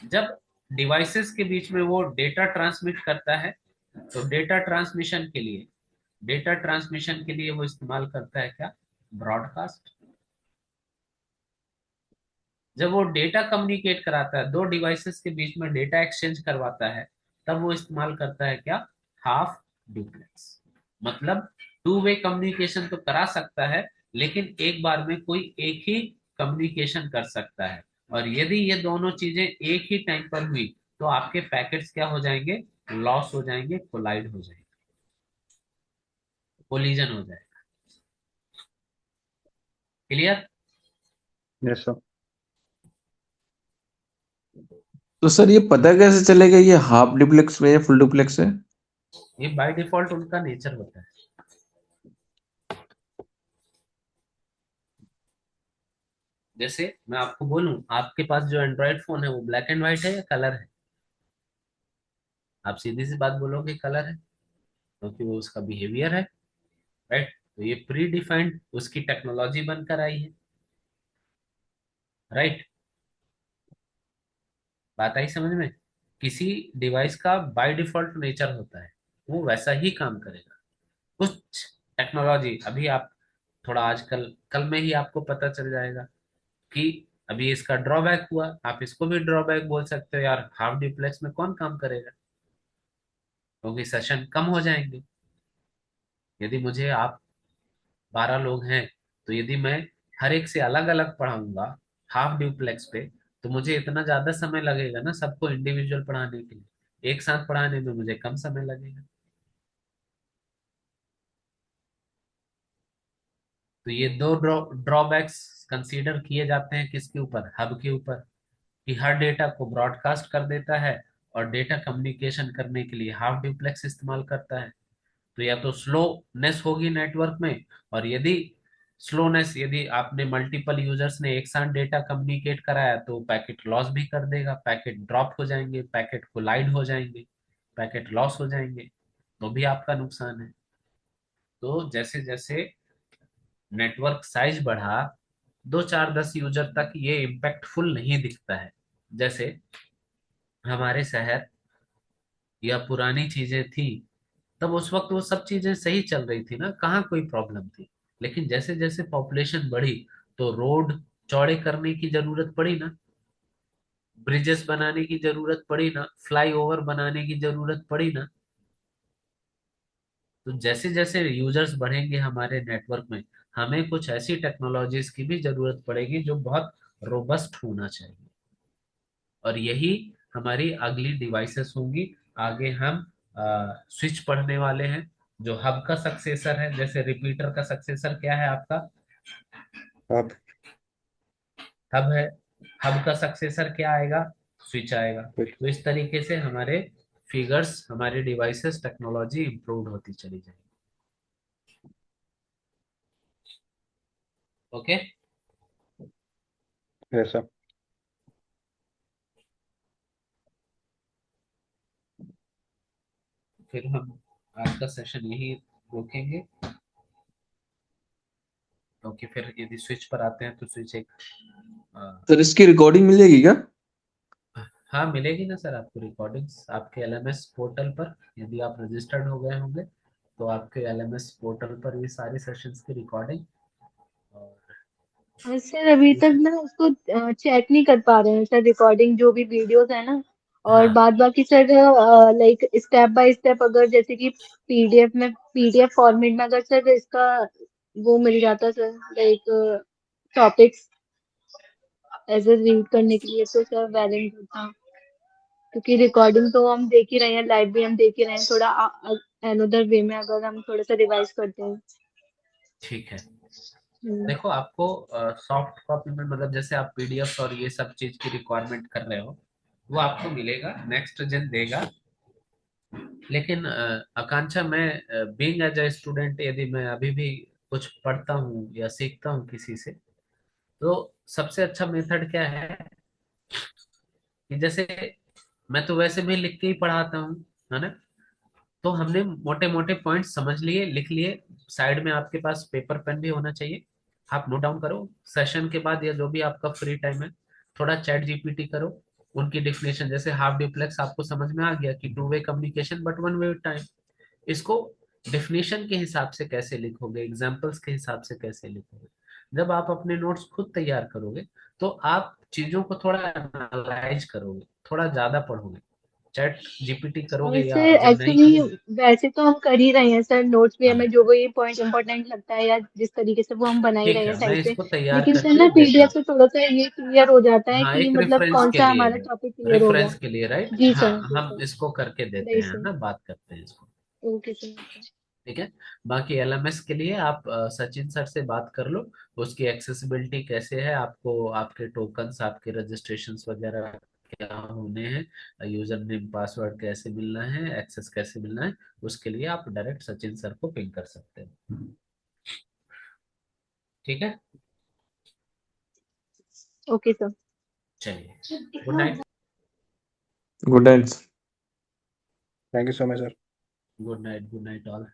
जब डिवाइसेस के बीच में वो डेटा ट्रांसमिट करता है तो डेटा ट्रांसमिशन के लिए वो इस्तेमाल करता है क्या? ब्रॉडकास्ट। जब वो डेटा कम्युनिकेट कराता है, दो डिवाइसेस के बीच में डेटा एक्सचेंज करवाता है, तब वो इस्तेमाल करता है क्या? Half duplex. मतलब टू वे कम्युनिकेशन तो करा सकता है, लेकिन एक बार में कोई एक ही कम्युनिकेशन कर सकता है। और यदि ये दोनों चीजें एक ही टाइम पर हुई तो आपके पैकेट्स क्या हो जाएंगे? लॉस हो जाएंगे, कोलाइड हो जाएंगे। कोलिजन हो जाएगा। क्लियर? Yes sir. तो सर ये पता कैसे चलेगा ये हाफ डुप्लेक्स में या फुल डुप्लेक्स है? ये बाय डिफॉल्ट उनका नेचर होता है। जैसे मैं आपको बोलूं, आपके पास जो एंड्रॉयड फोन है वो ब्लैक एंड व्हाइट है या कलर है? आप सीधी सी बात बोलोगे कलर है, क्योंकि वो उसका बिहेवियर है, राइट? तो ये प्री डिफाइंड उसकी टेक्नोलॉजी बनकर आई है, राइट? बात आई समझ में? किसी डिवाइस का बाय डिफॉल्ट नेचर होता है, वो वैसा ही काम करेगा। कुछ टेक्नोलॉजी अभी आप थोड़ा आजकल कल में ही आपको पता चल जाएगा कि अभी इसका ड्रॉबैक हुआ, आप इसको भी ड्रॉबैक बोल सकते हो। यार हाफ डुप्लेक्स में कौन काम करेगा, क्योंकि सेशन कम हो जाएंगे। यदि मुझे आप 12 लोग हैं, तो यदि मैं हर एक से अलग अलग पढ़ाऊंगा हाफ ड्यूप्लेक्स पे, तो मुझे इतना ज्यादा समय लगेगा ना सबको इंडिविजुअल पढ़ाने के लिए। एक साथ पढ़ाने में मुझे कम समय लगेगा। तो ये दो ड्रॉबैक्स कंसीडर किए जाते हैं किसके ऊपर? हब के ऊपर, कि हर डेटा को ब्रॉडकास्ट कर देता है और डेटा कम्युनिकेशन करने के लिए हाफ ड्यूप्लेक्स इस्तेमाल करता है। तो या तो स्लोनेस होगी नेटवर्क में, और यदि स्लोनेस, यदि आपने मल्टीपल यूजर्स ने एक साथ डेटा कम्युनिकेट कराया तो पैकेट लॉस भी कर देगा, पैकेट ड्रॉप हो जाएंगे, पैकेट कोलाइड हो जाएंगे, पैकेट लॉस हो जाएंगे, तो भी आपका नुकसान है। तो जैसे जैसे नेटवर्क साइज बढ़ा, 2 4 10 यूजर तक ये इम्पैक्टफुल नहीं दिखता है। जैसे हमारे शहर या पुरानी चीजें थी, तब उस वक्त वो सब चीजें सही चल रही थी ना, कहाँ कोई प्रॉब्लम थी। लेकिन जैसे जैसे पॉपुलेशन बढ़ी, तो रोड चौड़े करने की जरूरत पड़ी ना, ब्रिजेस बनाने की जरूरत पड़ी ना, फ्लाईओवर बनाने की जरूरत पड़ी ना। तो जैसे जैसे यूजर्स बढ़ेंगे हमारे नेटवर्क में, हमें कुछ ऐसी टेक्नोलॉजीज की भी जरूरत पड़ेगी जो बहुत रोबस्ट होना चाहिए। और यही हमारी अगली डिवाइसेस होंगी। आगे हम स्विच पढ़ने वाले हैं, जो हब का सक्सेसर है। जैसे रिपीटर का सक्सेसर क्या है आपका? आप हब है। हब का सक्सेसर क्या आएगा? स्विच आएगा। कुछ तो इस तरीके से हमारे फिगर्स, हमारे डिवाइसेस, टेक्नोलॉजी इंप्रूव होती चली जाएगी। ओके। ऐसा। फिर हम आज का सेशन यही रोकेंगे, क्योंकि फिर यदि स्विच पर आते हैं तो स्विच एक सर इसकी रिकॉर्डिंग मिलेगी क्या? हाँ मिलेगी ना सर, आपको रिकॉर्डिंग्स आपके एलएमएस पोर्टल पर। यदि आप रजिस्टर्ड हो गए होंगे तो आपके एलएमएस पोर्टल पर ये सारे सेशंस की रिकॉर्डिंग और सर अभी तक ना उसको चेक नहीं कर पा रहे हैं सर, रिकॉर्डिंग जो भी वीडियोस है ना। और हाँ बाद बाकी sir like step by step अगर जैसे कि पीडीएफ फॉर्मेट में अगर सर इसका वो मिल जाता sir, like topics as a read करने के लिए, तो सर वैलिड होता। क्योंकि रिकॉर्डिंग तो हम देख ही रहे हैं, लाइव भी हम देख ही रहे हैं, थोड़ा अनदर वे में अगर हम थोड़ा सा रिवाइज करते हैं। ठीक है। हम्म। देखो आपको सॉफ्ट कॉपी में, मतलब जैसे आप पीडीएफ और ये सब चीज की रिक्वायरमेंट कर रहे हो, वो आपको मिलेगा, नेक्स्ट जेन देगा। लेकिन आकांक्षा, मैं बीइंग एज ए स्टूडेंट, यदि मैं अभी भी कुछ पढ़ता हूँ या सीखता हूँ किसी से, तो सबसे अच्छा मेथड क्या है कि जैसे मैं तो वैसे भी लिख के ही पढ़ाता हूँ, है ना? तो हमने मोटे मोटे पॉइंट्स समझ लिए, लिख लिए। साइड में आपके पास पेपर पेन भी होना चाहिए, आप नोट डाउन करो। सेशन के बाद या जो भी आपका फ्री टाइम है, थोड़ा चैट जीपीटी करो। उनकी डिफिनेशन, जैसे हाफ ड्यूप्लेक्स आपको समझ में आ गया कि to way communication but one way time, इसको डेफिनेशन के हिसाब से कैसे लिखोगे, एग्जाम्पल्स के हिसाब से कैसे लिखोगे। जब आप अपने नोट्स खुद तैयार करोगे, तो आप चीजों को थोड़ा एनालाइज करोगे, थोड़ा ज्यादा पढ़ोगे। चैट जीपीटी और करोगे या सर जब नहीं एक्चुअली करोगे। वैसे तो हम कर ही रहे हैं सर, नोट्स भी हमें हाँ जो वही पॉइंट इंपॉर्टेंट लगता है या जिस तरीके से वो हम बना ही ठीक रहे हैं है, मैं साइड से। इसको तैयार लेकिन सर करके ना देता पीडीएफ हूँ। से थोड़ा सा ये क्लियर हो जाता है हाँ कि एक मतलब रेफरेंस कौन के सा लिए हमारा है, टॉपिक क्लियर हो गया। रेफरेंस के लिए, राइट? जी हाँ सर, जी हम सर। इसको करके देते नहीं हैं सर। ना, बात करते हैं इसको। Okay sir. ठीक है। बाकी एलएमएस के लिए आप सचिन सर से बात कर लो, उसकी एक्सेसिबिलिटी कैसे है, आपको आपके टोकन्स, आपके रजिस्ट्रेशंस वगैरह क्या होने हैं, यूजर नेम पासवर्ड कैसे मिलना है, एक्सेस कैसे मिलना है, उसके लिए आप डायरेक्ट सचिन सर को पिंग कर सकते हैं। ठीक है, ओके सर। चलिए, good night. Good night. Thank you so much sir. Good night all.